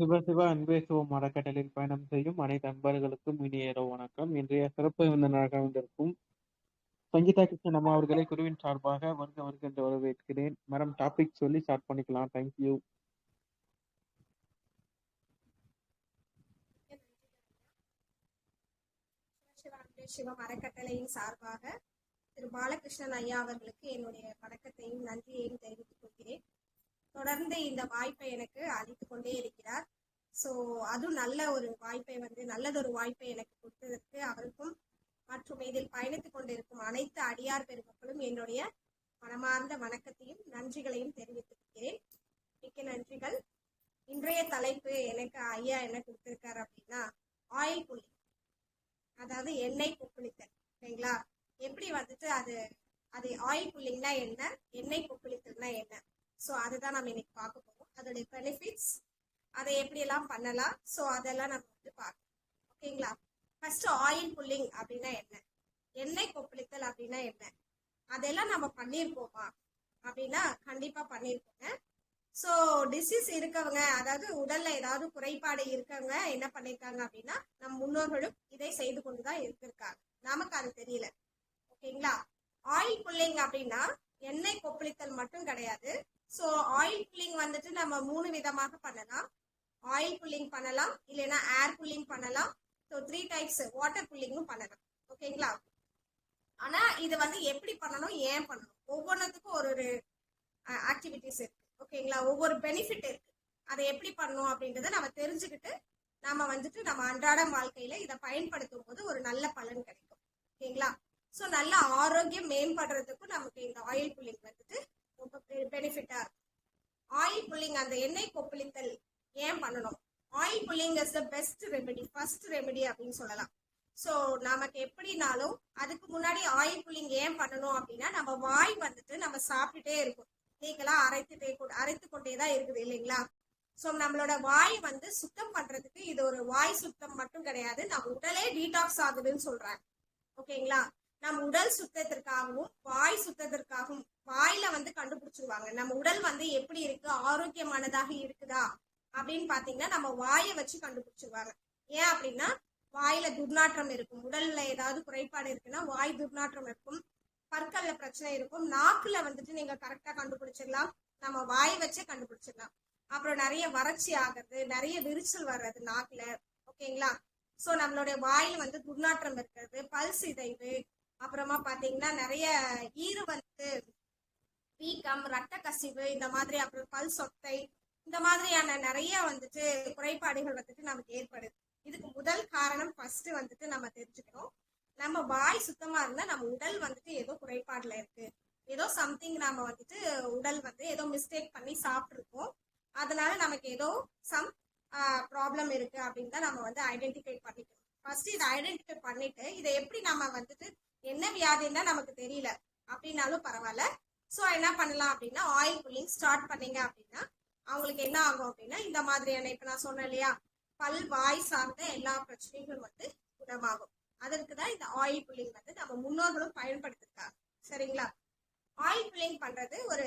சிவ சிவ அன்பே சிவம் அறக்கட்டளையில் பயணம் செய்யும் அனைத்து அன்பர்களுக்கும் இனிய இரவு வணக்கம். இன்றைய சிறப்பு விருந்தினராக வந்திருக்கும் சங்கீதா கிருஷ்ணன் அம்மா அவர்களை குருவின் சார்பாக வருக வருக என்று வரவேற்கிறேன். மேடம், டாபிக் சொல்லி ஸ்டார்ட் பண்ணிக்கலாம். தேங்க்யூ. சிவம் அறக்கட்டளையின் சார்பாக திரு பாலகிருஷ்ணன் ஐயா அவர்களுக்கு என்னுடைய வணக்கத்தையும் நன்றியையும் தெரிவித்துக் கொள்கிறேன். தொடர்ந்து இந்த வாய்ப்பை எனக்கு அளித்து கொண்டே இருக்கிறார். ஸோ அதுவும் நல்லதொரு வாய்ப்பை எனக்கு கொடுத்ததற்கு அவருக்கும் மற்றும் இதில் பயணித்துக் கொண்டிருக்கும் அனைத்து அடியார் பெருமக்களும் என்னுடைய மனமார்ந்த வணக்கத்தையும் நன்றிகளையும் தெரிவித்துக் கொள்கிறேன். மிக்க நன்றிகள். இன்றைய தலைப்பு எனக்கு ஐயா என்ன கொடுத்திருக்காரு அப்படின்னா, ஆயில் புள்ளி, அதாவது எண்ணெய் கொப்பளித்தல். சரிங்களா? எப்படி வந்துட்டு அது ஆயில் புல்லிங்னா என்ன, எண்ணெய் கொப்பளித்தல்னா என்ன, ஸோ அதுதான் நம்ம இன்னைக்கு பார்க்க போறோம். அதோடைய பெனிஃபிட்ஸ், அதை எப்படியெல்லாம் பண்ணலாம், ஸோ அதெல்லாம் நம்ம வந்து பார்க்கணும். ஓகேங்களா? ஃபர்ஸ்ட் ஆயில் புல்லிங் அப்படின்னா என்ன, எண்ணெய் கொப்பளித்தல் அப்படின்னா என்ன, அதெல்லாம் நம்ம பண்ணியிருப்போமா அப்படின்னா கண்டிப்பா பண்ணியிருப்போங்க. ஸோ டிசீஸ் இருக்கவங்க, அதாவது உடல்ல ஏதாவது குறைபாடு இருக்கவங்க என்ன பண்ணிருக்காங்க அப்படின்னா, நம் முன்னோர்களும் இதை செய்து கொண்டுதான் இருந்திருக்காங்க. நமக்கு அது தெரியல. ஓகேங்களா? ஆயில் புல்லிங் அப்படின்னா எண்ணெய் கொப்பளித்தல் மட்டும் கிடையாது. ஸோ ஆயில் புல்லிங் வந்துட்டு நம்ம 3 விதமாக பண்ணலாம். ஆயில் புல்லிங் பண்ணலாம், இல்லைன்னா ஏர் புல்லிங் பண்ணலாம். So 3 types. வாட்டர் புல்லிங்கும் பண்ணலாம். ஓகேங்களா? ஆனா இது வந்து எப்படி பண்ணணும், ஏன் பண்ணணும், ஒவ்வொன்றத்துக்கும் ஒரு ஆக்டிவிட்டிஸ் இருக்கு. ஓகேங்களா? ஒவ்வொரு பெனிஃபிட் இருக்கு. அதை எப்படி பண்ணணும் அப்படின்றத நம்ம தெரிஞ்சுக்கிட்டு நம்ம வந்துட்டு நம்ம அன்றாட வாழ்க்கையில இதை பயன்படுத்தும் போது ஒரு நல்ல பலன் கிடைக்கும். ஓகேங்களா? ஸோ நல்ல ஆரோக்கியம் மேம்படுறதுக்கும் நமக்கு இந்த ஆயில் புல்லிங் வந்துட்டு ரொம்ப பெனிஃபிட்டா இருக்கும். ஆயில் புல்லிங், அந்த எண்ணெய் கொப்பளித்தல் ஏன் பண்ணணும்? Oil pulling is the best remedy, first remedy அப்படின்னு சொல்லலாம். ஸோ நமக்கு எப்படினாலும் அதுக்கு முன்னாடி ஆயில் புல்லிங் ஏன் பண்ணணும் அப்படின்னா, நம்ம வாய் வந்துட்டு நம்ம சாப்பிட்டுட்டே இருக்கும், நீங்களா அரைத்து கொண்டே தான் இருக்குது இல்லைங்களா? ஸோ நம்மளோட வாய் வந்து சுத்தம் பண்றதுக்கு இது ஒரு வாய் சுத்தம் மட்டும் கிடையாது, நம்ம உடலே டீடாக்ஸ் ஆகுதுன்னு சொல்றாங்க. ஓகேங்களா? நம்ம உடல் சுத்தத்திற்காகவும் வாய் சுத்தத்திற்காகவும் வாயில வந்து கண்டுபிடிச்சிருவாங்க நம்ம உடல் வந்து எப்படி இருக்கு, ஆரோக்கியமானதாக இருக்குதா அப்படின்னு பாத்தீங்கன்னா நம்ம வாயை வச்சு கண்டுபிடிச்சிருவாங்க. ஏன் அப்படின்னா, வாயில துர்நாற்றம் இருக்கும், உடல்ல ஏதாவது குறைபாடு இருக்குன்னா வாய் துர்நாற்றம் இருக்கும், பற்கள்ல பிரச்சனை இருக்கும், நாக்குல வந்துட்டு நீங்க கரெக்டா கண்டுபிடிச்சிடலாம், நம்ம வாயை வச்சே கண்டுபிடிச்சிடலாம். அப்புறம் நிறைய வறட்சி ஆகிறது, நிறைய விரிச்சல் வர்றது நாக்குல. ஓகேங்களா? ஸோ நம்மளுடைய வாயில் வந்து துர்நாற்றம் இருக்கிறது, பல் சிதைவு, அப்புறமா பாத்தீங்கன்னா நிறைய வந்து வீக்கம், ரத்த கசிவு, இந்த மாதிரி, அப்புறம் பல் சொத்தை, இந்த மாதிரியான நிறைய வந்துட்டு குறைபாடுகள் வந்துட்டு நமக்கு ஏற்படுது. இதுக்கு முதல் காரணம் ஃபர்ஸ்ட் வந்துட்டு நம்ம தெரிஞ்சுக்கணும், நம்ம வாய் சுத்தமா இருந்தா நம்ம உடல் வந்துட்டு ஏதோ குறைபாடுல இருக்கு, ஏதோ சம்திங் நம்ம வந்துட்டு உடல் வந்து ஏதோ மிஸ்டேக் பண்ணி சாப்பிட்டுருக்கோம், அதனால நமக்கு ஏதோ சம் ப்ராப்ளம் இருக்கு அப்படின்னு தான் நம்ம வந்து ஐடென்டிஃபை பண்ணிக்கணும். ஃபர்ஸ்ட் இதை ஐடென்டிஃபை பண்ணிட்டு இதை எப்படி நம்ம வந்துட்டு என்ன வியாதின்னா நமக்கு தெரியல அப்படின்னாலும் பரவாயில்ல, ஸோ என்ன பண்ணலாம் அப்படின்னா ஆயில் புல்லிங் ஸ்டார்ட் பண்ணீங்க அப்படின்னா அவங்களுக்கு என்ன ஆகும் அப்படின்னா, இந்த மாதிரியான இப்ப நான் சொன்னேன் இல்லையா, பல் வாய் சார்ந்த எல்லா பிரச்சனைகளும் வந்து குணமாகும். அதற்கு தான் இந்த ஆயில் புல்லிங் வந்து நம்ம முன்னோர்களும் பயன்படுத்திருக்காங்க. சரிங்களா? ஆயில் புல்லிங் பண்றது ஒரு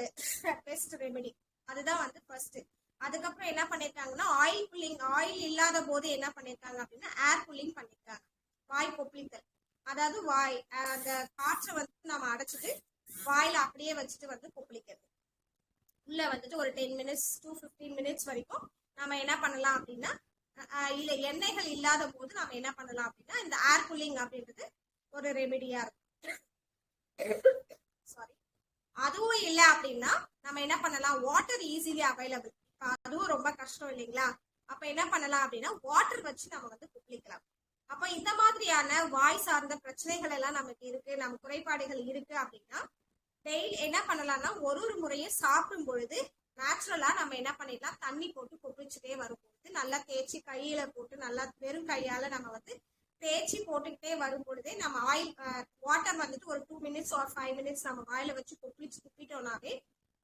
பெஸ்ட் ரெமெடி, அதுதான் வந்து ஃபர்ஸ்ட். அதுக்கப்புறம் என்ன பண்ணிருக்காங்கன்னா, ஆயில் புல்லிங், ஆயில் இல்லாத போது என்ன பண்ணிருக்காங்க அப்படின்னா ஏர் புல்லிங் பண்ணிருக்காங்க, வாய் கொப்பளித்தல். அதாவது வாய் அந்த காற்றை வந்து நம்ம அடைச்சிட்டு வாயில அப்படியே வச்சுட்டு வந்து கொப்பளிக்கிறது. உள்ள வந்துட்டு ஒரு 10 மினிட்ஸ் to 15 மினிட்ஸ் வரைக்கும் நம்ம என்ன பண்ணலாம் அப்படின்னா, இல்ல எண்ணெய்கள் இல்லாத போது நம்ம என்ன பண்ணலாம் அப்படின்னா இந்த ஏர் கூலிங் அப்படின்றது ஒரு ரெமெடியா இருக்கும். சாரி. அதுவும் இல்லை அப்படின்னா நம்ம என்ன பண்ணலாம், வாட்டர் ஈஸிலி அவைலபிள், அதுவும் ரொம்ப கஷ்டம் இல்லைங்களா? அப்ப என்ன பண்ணலாம் அப்படின்னா வாட்டர் வச்சு நம்ம வந்து கொப்பளிக்கலாம். அப்ப இந்த மாதிரியான வாய் சார்ந்த பிரச்சனைகள் எல்லாம் நமக்கு இருக்கு, நம்ம குறைபாடுகள் இருக்கு அப்படின்னா டெய்லி என்ன பண்ணலாம்னா, ஒரு முறையும் சாப்பிடும் பொழுது நேச்சுரலா நம்ம என்ன பண்ணிடலாம், தண்ணி போட்டு கொப்பிச்சுட்டே வரும்பொழுது நல்லா தேய்ச்சி கையில போட்டு நல்லா வெறும் கையால நம்ம வந்து தேய்ச்சி போட்டுக்கிட்டே வரும் பொழுதே நம்ம ஆயில் வாட்டர் வந்துட்டு ஒரு 2 மினிட்ஸ் or 5 மினிட்ஸ் நம்ம வாயில வச்சு துப்பிட்டோம்னாவே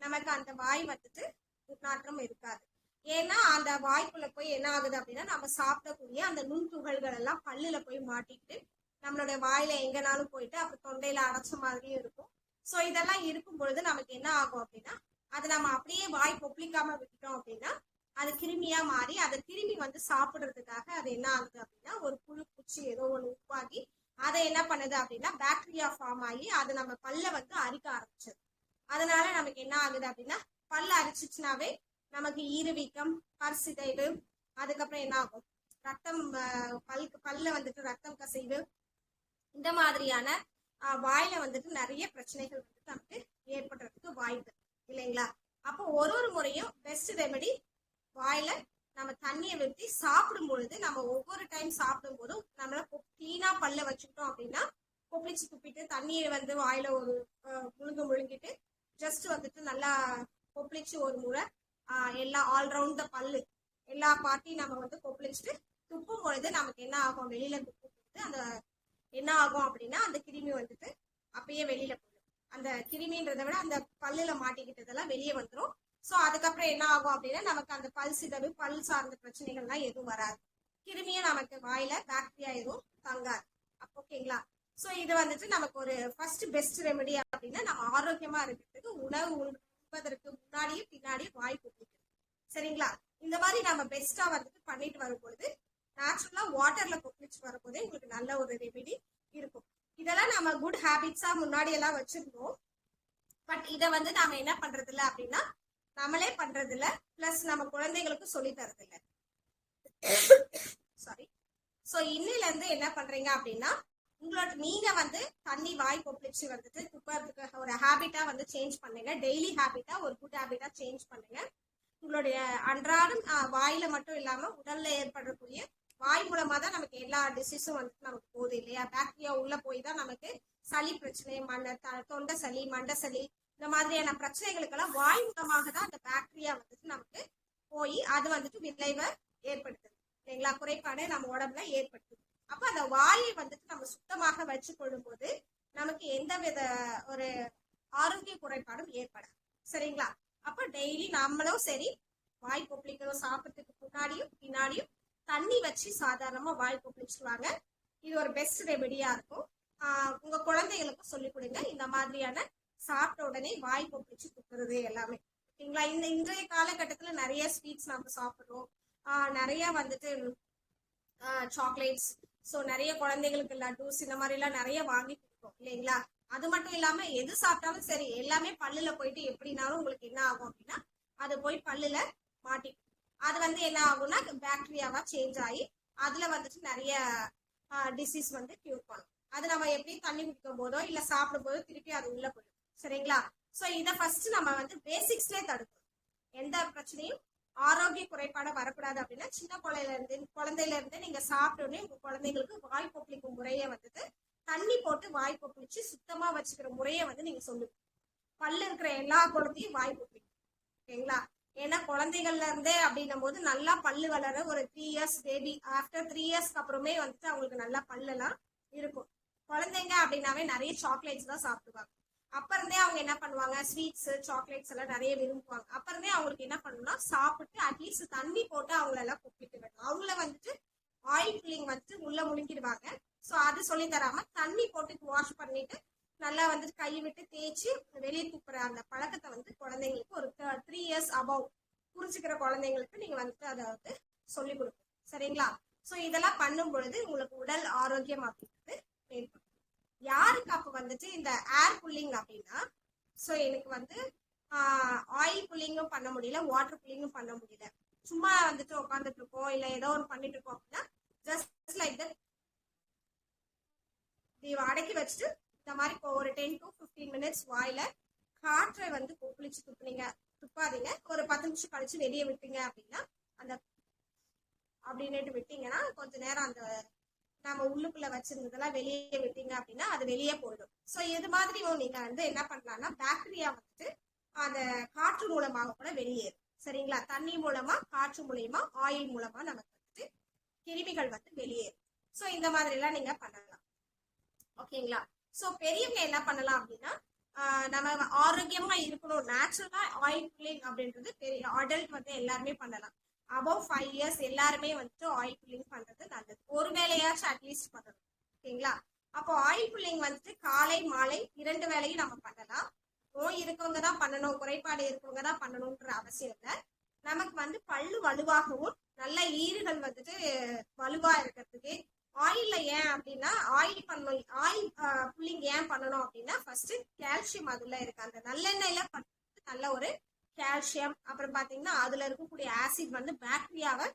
நமக்கு அந்த வாய் வந்துட்டு துர்நாற்றம் இருக்காது. ஏன்னா அந்த வாய்க்குள்ள போய் என்ன ஆகுது அப்படின்னா, நம்ம சாப்பிடக்கூடிய அந்த நுண்துகள்கள் எல்லாம் பல்லுல போய் மாட்டிக்கிட்டு நம்மளுடைய வாயில எங்கனாலும் போயிட்டு அப்புறம் தொண்டையில அடைச்ச மாதிரியும் இருக்கும். ஸோ இதெல்லாம் இருக்கும் பொழுது நமக்கு என்ன ஆகும் அப்படின்னா, அது நம்ம அப்படியே வாய் கொப்பளிக்காம விட்டுட்டோம் அப்படின்னா அது கிருமியா மாறி அதை திரும்பி வந்து சாப்பிடுறதுக்காக அது என்ன ஆகுது அப்படின்னா ஒரு புழு பூச்சி ஏதோ ஒண்ணு உருவாகி அதை என்ன பண்ணுது அப்படின்னா பாக்டீரியா ஃபார்ம் ஆகி அது நம்ம பல்ல வந்து அரிக்க ஆரம்பிச்சது. அதனால நமக்கு என்ன ஆகுது அப்படின்னா பல்ல அரிச்சிச்சுனாவே நமக்கு ஈரவீக்கம், பற்சிதைவு, அதுக்கப்புறம் என்ன ஆகும், ரத்தம், பல்ல வந்துட்டு ரத்தம் கசிவு, இந்த மாதிரியான வாயில வந்துட்டு நிறைய பிரச்சனைகள் வந்துட்டு நமக்கு ஏற்படுறதுக்கு வாய்ப்பு இல்லைங்களா. அப்போ ஒரு முறையும் பெஸ்ட் ரெமெடி வாயில நம்ம தண்ணியை ஊற்றி சாப்பிடும் பொழுது நம்ம ஒவ்வொரு டைம் சாப்பிடும் போதும் நம்மள கிளீனா பல்ல வச்சுக்கிட்டோம் அப்படின்னா கொப்பளிச்சு துப்பிட்டு தண்ணியை வந்து வாயில ஒரு முழுங்கிட்டு ஜஸ்ட் வந்துட்டு நல்லா கொப்பளிச்சு ஒரு முறை எல்லா ஆல்ரவுண்ட் த பல்லு எல்லா பார்ட்டியும் நம்ம வந்து கொப்பளிச்சுட்டு துப்பும் பொழுது நமக்கு என்ன ஆகும், வெளியில துப்பும் பொழுது அந்த என்ன ஆகும் அப்படின்னா அந்த கிருமி வந்துட்டு அப்பயே வெளியில போயிடும். அந்த கிருமின்றதை விட அந்த பல்லுல மாட்டிக்கிட்டதெல்லாம் வெளியே வந்துடும். ஸோ அதுக்கப்புறம் என்ன ஆகும் அப்படின்னா நமக்கு அந்த பல் சிதவு, பல் சார்ந்த பிரச்சனைகள்லாம் எதுவும் வராது. கிருமியும் நமக்கு வாயில பாக்டீரியா எதுவும் தங்காது. ஓகேங்களா. ஸோ இது வந்துட்டு நமக்கு ஒரு ஃபர்ஸ்ட் பெஸ்ட் ரெமெடி அப்படின்னா நம்ம ஆரோக்கியமா இருக்கிறதுக்கு உணவு உண்பதற்கு முன்னாடியும் பின்னாடியும் வாய் கொப்பளிக்கணும். சரிங்களா. இந்த மாதிரி நம்ம பெஸ்டா வந்துட்டு பண்ணிட்டு வரும்பொழுது நேச்சுரலா வாட்டர்ல கொப்பளிச்சு வரும்போதே உங்களுக்கு நல்ல ஒரு ரெமெடி இருக்கும். இதெல்லாம் நம்ம குட் ஹேபிட்ஸா முன்னாடி எல்லாம் வச்சிருந்தோம். பட் இதை வந்து நாம என்ன பண்றது இல்லை அப்படின்னா நம்மளே பண்றது இல்ல, பிளஸ் நம்ம குழந்தைகளுக்கும் சொல்லி தரது இல்ல. சாரி. சோ இன்னில இருந்து என்ன பண்றீங்க அப்படின்னா உங்களோட நீங்க வந்து தண்ணி வாய் கொப்பளிச்சு வந்துட்டு துப்புறதுக்கு ஒரு ஹேபிட்டா வந்து சேஞ்ச் பண்ணுங்க. டெய்லி ஹேபிட்டா ஒரு குட் ஹேபிட்டா சேஞ்ச் பண்ணுங்க. உங்களுடைய அன்றாடம் வாயில மட்டும் இல்லாம உடல்ல ஏற்படக்கூடிய வாய் மூலமா தான் நமக்கு எல்லா டிசீஸும் வந்துட்டு நமக்கு போகுது இல்லையா. பாக்டீரியா உள்ள போய் தான் நமக்கு சளி பிரச்சனை, தொண்டை சளி, மண்டை சளி, இந்த மாதிரியான பிரச்சனைகளுக்கெல்லாம் வாய் மூலமாக தான் அந்த பாக்டீரியா வந்துட்டு நமக்கு போய் அது வந்துட்டு விளைவை ஏற்படுத்துது இல்லைங்களா, குறைபாடு நம்ம உடம்புல ஏற்படுத்துது. அப்ப அந்த வாயை வந்துட்டு நம்ம சுத்தமாக வச்சு கொள்ளும் போது நமக்கு எந்த வித ஒரு ஆரோக்கிய குறைபாடும் ஏற்படாது. சரிங்களா. அப்ப டெய்லி நம்மளும் சரி வாய் கொப்பளிக்கணும், சாப்பிட்றதுக்கு முன்னாடியும் பின்னாடியும் தண்ணி வச்சு சாதாரணமா வாய் கொப்பளிச்சுவாங்க. இது ஒரு பெஸ்ட் ரெமெடியா இருக்கும். உங்க குழந்தைகளுக்கும் சொல்லிக் கொடுங்க இந்த மாதிரியான சாப்பிட்ட உடனே வாய் கொப்பளிச்சு துப்புறது எல்லாமே. ஓகேங்களா. இன்றைய காலகட்டத்துல நிறைய ஸ்வீட்ஸ் நம்ம சாப்பிடுறோம், நிறைய வந்துட்டு சாக்லேட்ஸ், ஸோ நிறைய குழந்தைகளுக்கு லட்டூஸ் இந்த மாதிரி எல்லாம் நிறைய வாங்கி கொடுப்போம் இல்லைங்களா. அது மட்டும் இல்லாம எது சாப்பிட்டாலும் சரி எல்லாமே பல்லுல போயிட்டு எப்படினாலும் உங்களுக்கு என்ன ஆகும் அப்படின்னா அது போய் பல்லுல மாட்டிக்கும். அது வந்து என்ன ஆகும்னா பாக்டீரியாவா சேஞ்ச் ஆகி அதுல வந்துட்டு நிறைய டிசீஸ் வந்து கியூர் பண்ணும். அது நம்ம எப்படி தண்ணி குடிக்கும் போதோ இல்ல சாப்பிடும் போதோ திருப்பி அது உள்ள போயிடும். சரிங்களா. ஸோ இதை ஃபர்ஸ்ட் நம்ம வந்து பேசிக்ஸ்லேயே தடுக்கணும். எந்த பிரச்சனையும் ஆரோக்கிய குறைபாடு வரக்கூடாது அப்படின்னா சின்ன குழந்தையில இருந்து நீங்க சாப்பிட்டோன்னே உங்க குழந்தைங்களுக்கு வாய் கொப்பளிக்கும் முறையை வந்துட்டு தண்ணி போட்டு வாய் கொப்பளிச்சு சுத்தமா வச்சுக்கிற முறையை வந்து நீங்க சொல்லுங்க. பல்லு இருக்கிற எல்லா குழந்தையும் வாய் கொப்பளிக்கும். ஓகேங்களா. ஏன்னா குழந்தைகள்ல இருந்தே அப்படின்னும் போது நல்லா பல்லு வளர ஒரு 3 years பேபி ஆஃப்டர் 3 yearsக்கு அப்புறமே வந்துட்டு அவங்களுக்கு நல்லா பல்லெல்லாம் இருக்கும். குழந்தைங்க அப்படின்னாவே நிறைய சாக்லேட்ஸ் தான் சாப்பிடுவாங்க. அப்ப இருந்தே அவங்க என்ன பண்ணுவாங்க, ஸ்வீட்ஸ் சாக்லேட்ஸ் எல்லாம் நிறைய விரும்புவாங்க. அப்ப இருந்தே அவங்களுக்கு என்ன பண்ணணும்னா சாப்பிட்டு அட்லீஸ்ட் தண்ணி போட்டு அவங்களெல்லாம் கொப்பிட்டு விடணும். அவங்கள வந்துட்டு ஆயில் புல்லிங் வந்துட்டு உள்ள முழுங்கிடுவாங்க. ஸோ அது சொல்லி தராம தண்ணி போட்டு வாஷ் பண்ணிட்டு நல்லா வந்துட்டு கை விட்டு தேய்ச்சி வெளியே துப்புற அந்த பழக்கத்தை வந்து குழந்தைங்களுக்கு ஒரு 3 years above புரிஞ்சுக்கிற குழந்தைங்களுக்கு நீங்க வந்துட்டு அதை வந்து சொல்லி கொடுக்கணும். சரிங்களா. ஸோ இதெல்லாம் பண்ணும் பொழுது உங்களுக்கு உடல் ஆரோக்கியம் அப்படின்றது ஏற்படும். யாருக்கு அப்ப வந்துட்டு இந்த ஏர் புல்லிங் அப்படின்னா, ஸோ எனக்கு வந்து ஆயில் புல்லிங்கும் பண்ண முடியல, வாட்டர் புல்லிங்கும் பண்ண முடியல, சும்மா வந்துட்டு உட்காந்துட்டு இருக்கோம் இல்ல ஏதோ ஒன்று பண்ணிட்டு இருக்கோம் அப்படின்னா ஜஸ்ட் லைக் தட் அடக்கி வச்சுட்டு இந்த மாதிரி ஒரு 10 to 15 minutes வாயில காற்றை வந்து கொப்பளிச்சு துப்பாதீங்க. ஒரு 10 நிமிஷம் கழிச்சு வெளியே விட்டீங்க அப்படின்னா அந்த அப்படின்னுட்டு விட்டீங்கன்னா கொஞ்ச நேரம் அந்த நம்ம உள்ளுக்குள்ள வச்சிருந்ததெல்லாம் வெளியே விட்டீங்க அப்படின்னா அது வெளியே போயிடும். ஸோ இது மாதிரி நீங்க வந்து என்ன பண்ணலாம்னா பாக்டீரியா வந்துட்டு அந்த காற்று மூலமாக கூட வெளியேறும். சரிங்களா. தண்ணி மூலமா, காற்று மூலமா, ஆயில் மூலமா நமக்கு வந்துட்டு கிருமிகள் வந்து வெளியேறும். ஸோ இந்த மாதிரி எல்லாம் நீங்க பண்ணலாம். ஓகேங்களா. ஸோ பெரியவங்க என்ன பண்ணலாம் அப்படின்னா நம்ம ஆரோக்கியமா இருக்கணும், நேச்சுரலா ஆயில் புல்லிங் அப்படின்றது பெரிய அடல்ட் வந்து எல்லாருமே பண்ணலாம். above 5 years எல்லாருமே வந்துட்டு ஆயில் புல்லிங் பண்றது நல்லது. ஒரு வேலையாச்சும் அட்லீஸ்ட் பண்ணணும். ஓகேங்களா. அப்போ ஆயில் புல்லிங் வந்துட்டு காலை மாலை 2 வேளையும் நம்ம பண்ணலாம். நோய் இருக்கவங்க தான் பண்ணணும், குறைபாடு இருக்கவங்க தான் பண்ணணும்ன்ற அவசியம் இல்லை. நமக்கு வந்து பல்லு வலுவாகவும் நல்ல ஈறுகள் வந்துட்டு வலுவா இருக்கிறதுக்கு ஆயில்ல ஏன் அப்படின்னா ஆயில் புல்லிங் ஏன் பண்ணணும் அப்படின்னா ஃபர்ஸ்ட் கால்சியம் அதுல இருக்கு. அந்த நல்லெண்ணெயில நல்ல ஒரு கால்சியம், அப்புறம் பாத்தீங்கன்னா அதுல இருக்கக்கூடிய ஆசிட் வந்து பாக்டீரியாவை,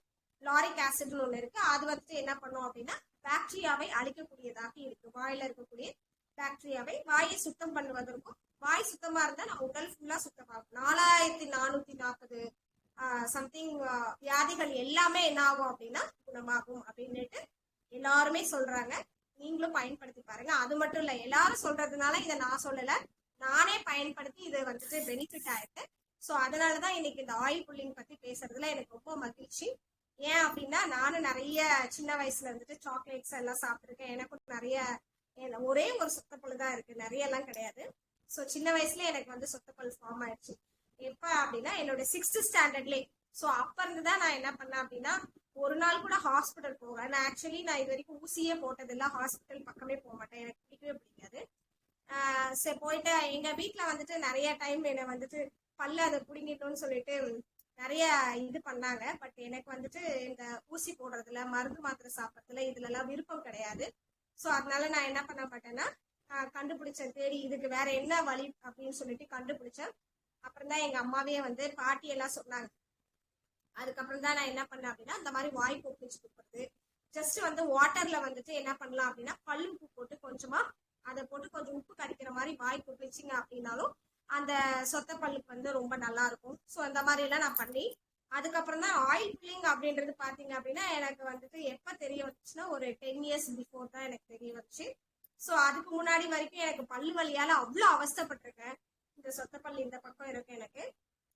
லாரிக் ஆசிட்னு ஒண்ணு இருக்கு, அது வந்துட்டு என்ன பண்ணும் அப்படின்னா பாக்டீரியாவை அழிக்கக்கூடியதாக இருக்கு. வாயில இருக்கக்கூடிய பாக்டீரியாவை வாயை சுத்தம் பண்ணுவதற்கும், வாய் சுத்தமா இருந்தா நம்ம உடல் ஃபுல்லா சுத்தமாகும். 4440 சம்திங் வியாதிகள் எல்லாமே என்ன ஆகும் அப்படின்னா குணமாகும் அப்படின்னுட்டு எல்லாருமே சொல்றாங்க. நீங்களும் பயன்படுத்தி பாருங்க. அது மட்டும் இல்ல, எல்லாரும் சொல்றதுனால இதை நான் சொல்லல, நானே பயன்படுத்தி இது வந்துட்டு பெனிஃபிட் ஆயிருக்கு. ஸோ அதனாலதான் இன்னைக்கு இந்த ஆயில் புல்லிங் பத்தி பேசுறதுல எனக்கு ரொம்ப மகிழ்ச்சி. ஏன் அப்படின்னா நானும் நிறைய சின்ன வயசுல வந்துட்டு சாக்லேட்ஸ் எல்லாம் சாப்பிட்டுருக்கேன். எனக்கும் நிறைய ஒரே ஒரு சொத்தப்பல் தான் இருக்கு, நிறைய எல்லாம் கிடையாது. ஸோ சின்ன வயசுல எனக்கு வந்து சொத்தப்பல் ஃபார்ம் ஆயிடுச்சு. எப்ப அப்படின்னா என்னோட 6th ஸ்டாண்டர்ட்லேயே. ஸோ அப்ப இருந்துதான் நான் என்ன பண்ணேன் அப்படின்னா ஒரு நாள் கூட ஹாஸ்பிட்டல் போவேன். நான் ஆக்சுவலி நான் இது வரைக்கும் ஊசியே போட்டதில்லை, ஹாஸ்பிட்டல் பக்கமே போக மாட்டேன், எனக்கு பிடிக்கவே பிடிக்காது. சரி போயிட்டு எங்க வீட்டுல வந்துட்டு நிறைய டைம் என்னை வந்துட்டு பல்ல அதை பிடிங்கிட்டோன்னு சொல்லிட்டு நிறைய இது பண்ணாங்க. பட் எனக்கு வந்துட்டு இந்த ஊசி போடுறதுல, மருந்து மாத்திரை சாப்பிட்றதுல இதுல எல்லாம் விருப்பம் கிடையாது. ஸோ அதனால நான் என்ன பண்ண மாட்டேன்னா கண்டுபிடிச்சேன், தேடி இதுக்கு வேற என்ன வழி அப்படின்னு சொல்லிட்டு கண்டுபிடிச்சேன். அப்புறம் தான் எங்க அம்மாவே வந்து பாட்டி எல்லாம் சொன்னாங்க. அதுக்கப்புறம் தான் நான் என்ன பண்ணேன் அப்படின்னா இந்த மாதிரி வாய் கொப்பளிச்சு கொடுக்குறது. ஜஸ்ட் வந்து வாட்டர்ல வந்துட்டு என்ன பண்ணலாம் அப்படின்னா பல்லு உப்பு போட்டு கொஞ்சமா அதை போட்டு கொஞ்சம் உப்பு கடிக்கிற மாதிரி வாய் கொப்பளிச்சிங்க அப்படின்னாலும் அந்த சொத்த பல்லுக்கு வந்து ரொம்ப நல்லா இருக்கும். ஸோ அந்த மாதிரி எல்லாம் நான் பண்ணி அதுக்கப்புறம் தான் ஆயில் புல்லிங் அப்படின்றது பாத்தீங்க அப்படின்னா எனக்கு வந்துட்டு எப்ப தெரிய வந்துச்சுன்னா ஒரு 10 இயர்ஸ் பிஃபோர் தான் எனக்கு தெரிய வந்துச்சு. ஸோ அதுக்கு முன்னாடி வரைக்கும் எனக்கு பல்லு வலியால அவ்வளோ அவஸ்தைப்பட்டிருக்கேன். இந்த சொத்த பல்லு இந்த பக்கம் இருக்கு எனக்கு.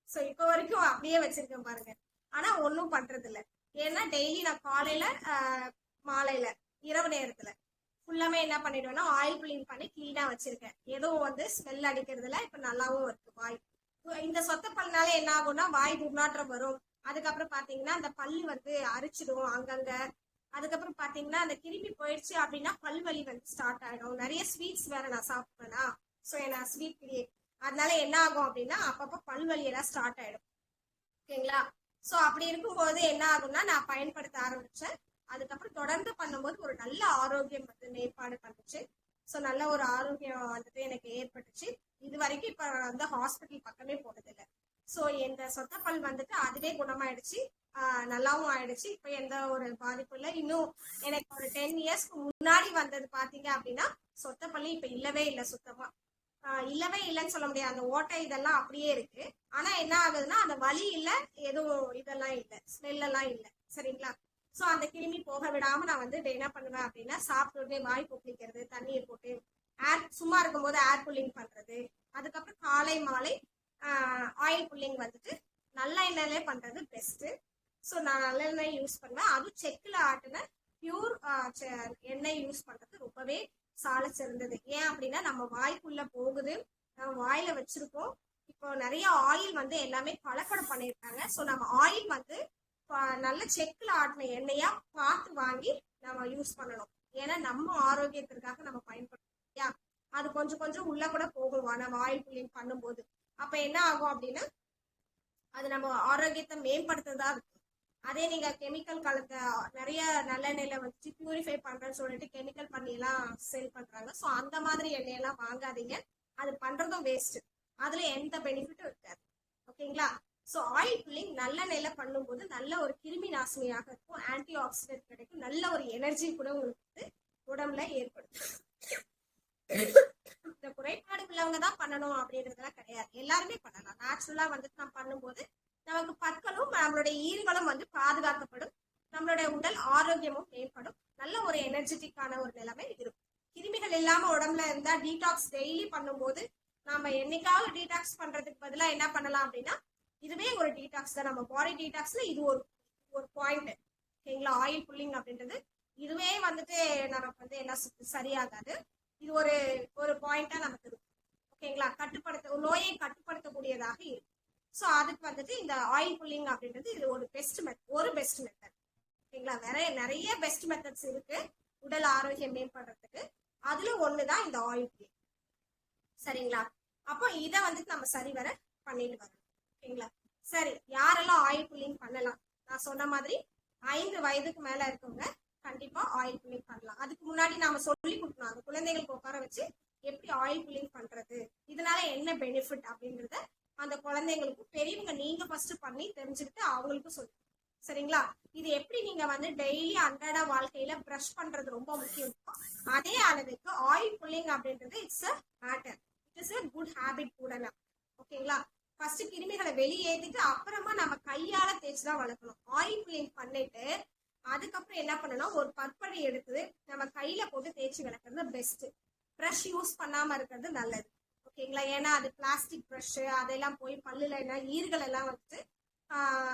ஸோ இப்போ வரைக்கும் அப்படியே வச்சிருக்கேன் பாருங்க. ஆனா ஒன்றும் பண்றது இல்லை. ஏன்னா டெய்லி நான் காலையில மாலையில இரவு நேரத்துல ஃபுல்லாமே என்ன பண்ணிடுவேன்னா ஆயில் புல்லிங் பண்ணி கிளீனா வச்சிருக்கேன். எதுவும் வந்து ஸ்மெல் அடிக்கிறதுல இப்ப நல்லாவும் இருக்கு வாய். இந்த சொத்த பல்லுனால என்ன ஆகும்னா வாய் துர்நாற்றம் வரும். அதுக்கப்புறம் பாத்தீங்கன்னா அந்த பல்லு வந்து அரிச்சிடும் அங்கங்க. அதுக்கப்புறம் பாத்தீங்கன்னா அந்த கிருமி போயிடுச்சு அப்படின்னா பல்வலி வந்து ஸ்டார்ட் ஆயிடும். நிறைய ஸ்வீட்ஸ் வேற நான் சாப்பிடுவேனா, ஸோ நான் ஸ்வீட் பிரியே, அதனால என்ன ஆகும் அப்படின்னா அப்பப்ப பல்வலி எல்லாம் ஸ்டார்ட் ஆயிடும். ஓகேங்களா? ஸோ அப்படி இருக்கும்போது என்ன ஆகும்னா நான் பயன்படுத்த ஆரம்பிச்சேன். அதுக்கப்புறம் தொடர்ந்து பண்ணும்போது ஒரு நல்ல ஆரோக்கியம் வந்து மேம்பாடு பண்ணுச்சு. ஸோ நல்ல ஒரு ஆரோக்கியம் வந்துட்டு எனக்கு ஏற்பட்டுச்சு. இது வரைக்கும் இப்ப வந்து ஹாஸ்பிட்டல் பக்கமே போனதில்லை. ஸோ இந்த சொத்தப்பல் வந்துட்டு அதுவே குணமாயிடுச்சு, நல்லாவும் ஆயிடுச்சு. இப்ப எந்த ஒரு பாதிப்பும் இல்லை. இன்னும் எனக்கு ஒரு 10 இயர்ஸ்க்கு முன்னாடி வந்தது பாத்தீங்க அப்படின்னா சொத்தப்பள்ளி இப்ப இல்லவே இல்லை, சுத்தமா இல்லவே இல்லைன்னு சொல்ல முடியாது. அந்த ஓட்டை இதெல்லாம் அப்படியே இருக்கு. ஆனா என்ன ஆகுதுன்னா அந்த வலி இல்ல, எதுவும் இதெல்லாம் இல்லை, ஸ்மெல் எல்லாம் இல்லை. சரிங்களா? ஸோ அந்த கிருமி போக விடாம நான் வந்து என்ன பண்ணுவேன் அப்படின்னா சாப்பிட்டு வாய் கொப்பளிக்கிறது, தண்ணியை போட்டு ஏர் சும்மா இருக்கும்போது ஏர் புல்லிங் பண்றது. அதுக்கப்புறம் காலை மாலை ஆயில் புல்லிங் வந்துட்டு நல்ல எண்ணெயிலே பண்றது பெஸ்ட். ஸோ நான் நல்லெண்ணெய் யூஸ் பண்ணுவேன். அதுவும் செக்கில் ஆட்டின பியூர் எண்ணெய் யூஸ் பண்றது ரொம்பவே சால சிறந்தது. ஏன் அப்படின்னா நம்ம வாய்க்குள்ள போகுது, நம்ம வாயில வச்சிருக்கோம். இப்போ நிறைய ஆயில் வந்து எல்லாமே கலப்படம் பண்ணியிருக்காங்க. ஸோ நம்ம ஆயில் வந்து நல்ல செக்கில் ஆட்டின எண்ணெயா பார்த்து வாங்கி நம்ம யூஸ் பண்ணணும். ஏன்னா நம்ம ஆரோக்கியத்திற்காக நம்ம பயன்படுத்தோம். அது கொஞ்சம் கொஞ்சம் உள்ள கூட போகும் நம்ம ஆயில் புல்லிங் பண்ணும்போது. அப்ப என்ன ஆகும் அப்படின்னா அது நம்ம ஆரோக்கியத்தை மேம்படுத்ததா இருக்கும். அதே நீங்க கெமிக்கல் கலந்த நிறைய நல்லெண்ணெயில வச்சு பியூரிஃபை பண்றேன்னு சொல்லிட்டு கெமிக்கல் பண்ணி எல்லாம் சேல் பண்றாங்க. ஸோ அந்த மாதிரி எண்ணெயெல்லாம் வாங்காதீங்க, அது பண்றதும் வேஸ்ட், அதுல எந்த பெனிஃபிட்டும் இருக்காது. ஓகேங்களா? ஸோ ஆயில் புல்லிங் நல்லெண்ணெயில பண்ணும்போது நல்ல ஒரு கிருமி நாசினியாக இருக்கும், ஆன்டி ஆக்சிடென்ட் கிடைக்கும், நல்ல ஒரு எனர்ஜி கூட உங்களுக்கு வந்து உடம்புல ஏற்படும். இந்த குறைபாடு உள்ளவங்க தான் பண்ணணும் அப்படின்றதுலாம் கிடையாது, எல்லாருமே பண்ணலாம். நேச்சுரலா வந்துட்டு நம்ம பண்ணும்போது நமக்கு பற்களும் நம்மளுடைய ஈறுகளும் வந்து பாதுகாக்கப்படும், நம்மளுடைய உடல் ஆரோக்கியமும் மேம்படும், நல்ல ஒரு எனர்ஜெட்டிக்கான ஒரு நிலைமை இருக்கும். கிருமிகள் இல்லாம உடம்புல இருந்தா டீடாக்ஸ் டெய்லி பண்ணும்போது நாம என்னைக்காவது டீடாக்ஸ் பண்றதுக்கு பதிலா என்ன பண்ணலாம் அப்படின்னா இதுவே ஒரு டீடாக்ஸ் தான். நம்ம பாடி டீடாக்ஸ்ல இது ஒரு பாயிண்ட். ஓகேங்களா? ஆயில் புல்லிங் அப்படின்றது இதுவே வந்துட்டு நமக்கு வந்து எல்லாம் சரியாகாது. இது ஒரு பாயிண்டா நமக்கு இருக்கும். ஓகேங்களா? நோயை கட்டுப்படுத்தக்கூடியதாக இருக்கும். ஸோ அதுக்கு வந்துட்டு இந்த ஆயில் புல்லிங் அப்படின்றது இது ஒரு பெஸ்ட் மெத்தட். ஓகேங்களா? நிறைய பெஸ்ட் மெத்தட்ஸ் இருக்கு உடல் ஆரோக்கியம் மேம்படுறதுக்கு. அதுல ஒண்ணுதான் இந்த ஆயில் புல்லிங். சரிங்களா? அப்போ இதை வந்துட்டு நம்ம சரிவர பண்ணிட்டு வரணும். ஓகேங்களா? சரி, யாரெல்லாம் ஆயில் புல்லிங் பண்ணலாம்? நான் சொன்ன மாதிரி 5 வயதுக்கு மேல இருக்கவங்க கண்டிப்பா ஆயில் புல்லிங் பண்ணலாம். அதுக்கு முன்னாடி நாம சொல்லி கொடுக்கணும், அந்த குழந்தைகளுக்கு உட்கார வச்சு எப்படி ஆயில் புல்லிங் பண்றது, இதனால என்ன பெனிஃபிட் அப்படின்றத அந்த குழந்தைங்களுக்கு பெரியவங்க நீங்க ஃபர்ஸ்ட் பண்ணி தெரிஞ்சுக்கிட்டு அவங்களுக்கும் சொல்லு. சரிங்களா? இது எப்படி நீங்க வந்து டெய்லி அன்றாட வாழ்க்கையில பிரஷ் பண்றது ரொம்ப முக்கியம், அதே அளவுக்கு ஆயில் புல்லிங் அப்படின்றது it's a matter, it is a good habit கூட. ஓகேங்களா? ஃபர்ஸ்ட் கிருமிகளை வெளியேற்றிட்டு அப்புறமா நம்ம கையால தேய்ச்சி தான் வளர்க்கணும். ஆயில் புல்லிங் பண்ணிட்டு அதுக்கப்புறம் என்ன பண்ணணும், ஒரு பற்படி எடுத்து நம்ம கையில போட்டு தேய்ச்சி விளக்குறது பெஸ்ட். ப்ரஷ் யூஸ் பண்ணாம இருக்கிறது நல்லது. ஓகேங்களா? ஏன்னா அது பிளாஸ்டிக் ப்ரஷ், அதெல்லாம் போய் பல்லுல என்ன ஈர்கள் எல்லாம் வந்து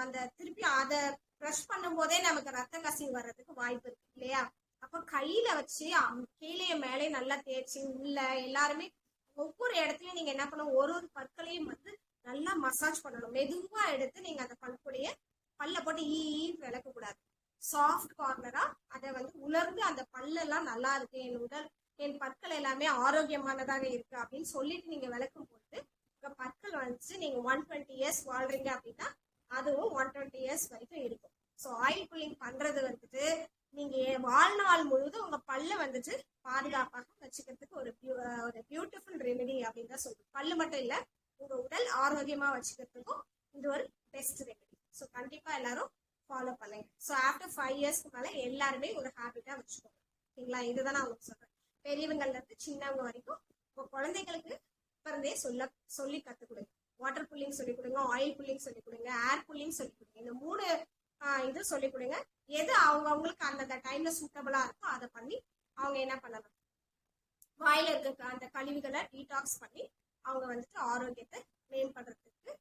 அந்த திருப்பி அதை ப்ரஷ் பண்ணும் போதே நமக்கு ரத்த கசிவு வர்றதுக்கு வாய்ப்பு இருக்கு இல்லையா? அப்ப கையில வச்சு கீழே மேலே நல்லா தேய்ச்சி உள்ள எல்லாருமே ஒவ்வொரு இடத்துலயும் நீங்க என்ன பண்ணணும், ஒரு ஒரு பற்களையும் வந்து நல்லா மசாஜ் பண்ணணும். மெதுவா எடுத்து நீங்க அந்த பல்பொடிய பல்ல போட்டு விளக்க கூடாது. சாஃப்ட் கார்னரா அதை வந்து உலர்ந்து அந்த பல்லெல்லாம் நல்லா இருக்கு, என் உடல் என் பற்கள் எல்லாமே ஆரோக்கியமானதாக இருக்கு அப்படின்னு சொல்லிட்டு நீங்க விளக்கும் போது உங்க பற்கள் வந்துச்சு நீங்க 120 இயர்ஸ் வாழ்றீங்க அப்படின்னா அதுவும் 120 இயர்ஸ் வரைக்கும் இருக்கும். ஸோ ஆயில் புல்லிங் பண்றது வந்துட்டு நீங்க வாழ்நாள் முழுவதும் உங்க பல்ல வந்துட்டு பாதுகாப்பாக வச்சுக்கிறதுக்கு ஒரு பியூட்டிஃபுல் ரெமெடி அப்படின்னு தான் சொல்லுவோம். பல்லு மட்டும் இல்ல, உங்க உடல் ஆரோக்கியமா வச்சுக்கிறதுக்கும் இது ஒரு பெஸ்ட் ரெமெடி. ஸோ கண்டிப்பா எல்லாரும் ஃபாலோ பண்ணுங்க. ஸோ ஆஃப்டர் 5 இயர்ஸ்க்கு மேல எல்லாருமே ஒரு ஹேபிட்டா வச்சுக்கோங்க. ஓகேங்களா? இதுதான் நான் உங்களுக்கு சொல்றேன். பெரியவங்கள்ல இருந்து சின்னவங்க வரைக்கும் உங்க குழந்தைங்களுக்கு பிறந்தே சொல்லி கத்துக் கொடுங்க. வாட்டர் புல்லிங் சொல்லி கொடுங்க, ஆயில் புல்லிங் சொல்லி கொடுங்க, ஏர் புல்லிங் சொல்லி கொடுங்க. இந்த 3 இது சொல்லி கொடுங்க. எது அவங்களுக்கு அந்தந்த டைம்ல சூட்டபிளா இருக்கோ அதை பண்ணி அவங்க என்ன பண்ணலாம், வாயில இருக்க அந்த கழிவுகளை டீடாக்ஸ் பண்ணி அவங்க வந்துட்டு ஆரோக்கியத்தை மேம்படுறதுக்கு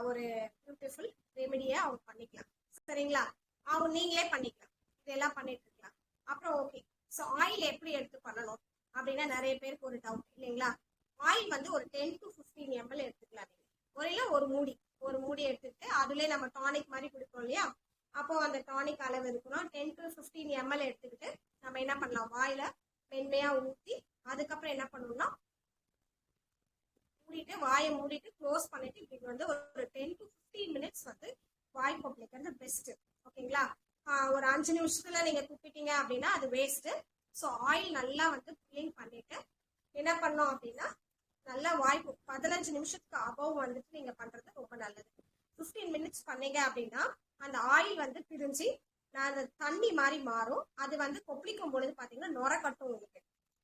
ஒரு பியூட்டிஃபுல் ரெமெடியை அவங்க பண்ணிக்கலாம். சரிங்களா? அவங்க நீங்களே பண்ணிக்கலாம், இதெல்லாம் பண்ணிட்டு இருக்கலாம். அப்புறம் ஓகே, ஸோ ஆயில் எப்படி எடுத்து பண்ணணும் அப்படின்னா நிறைய பேருக்கு ஒரு டவுட் இல்லைங்களா? ஆயில் வந்து ஒரு 10 to 15 ml எடுத்துக்கலாம். நீங்க ஒரு மூடி எடுத்துட்டு அதுல நம்ம டானிக் மாதிரி கொடுப்போம் இல்லையா? அப்போ அந்த டானிக் அளவு இருக்கணும். 10 to 15 ml எடுத்துக்கிட்டு நம்ம என்ன பண்ணலாம், வாயில மென்மையா ஊற்றி அதுக்கப்புறம் என்ன பண்ணணும்னா வாயை மூடிட்டு க்ளோஸ் பண்ணிட்டு இப்படி வந்து ஒரு 10 to 15 minutes வந்து வாய் கொப்பளிக்கிறது பெஸ்ட். ஓகேங்களா? ஒரு 5 நிமிஷத்துல நீங்க துப்பிட்டீங்க அப்படின்னா அது வேஸ்ட். ஸோ ஆயில் நல்லா வந்து கிளீன் பண்ணிட்டு என்ன பண்ணோம் அப்படின்னா நல்லா வாய் 15 நிமிஷத்துக்கு அபவ் வந்துட்டு நீங்க பண்றது ரொம்ப நல்லது. 15 minutes பண்ணீங்க அப்படின்னா அந்த ஆயில் வந்து பிரிஞ்சு அந்த தண்ணி மாதிரி மாறும். அது வந்து கொப்பளிக்கும் பொழுது பாத்தீங்கன்னா நுர கட்டும் உங்களுக்கு.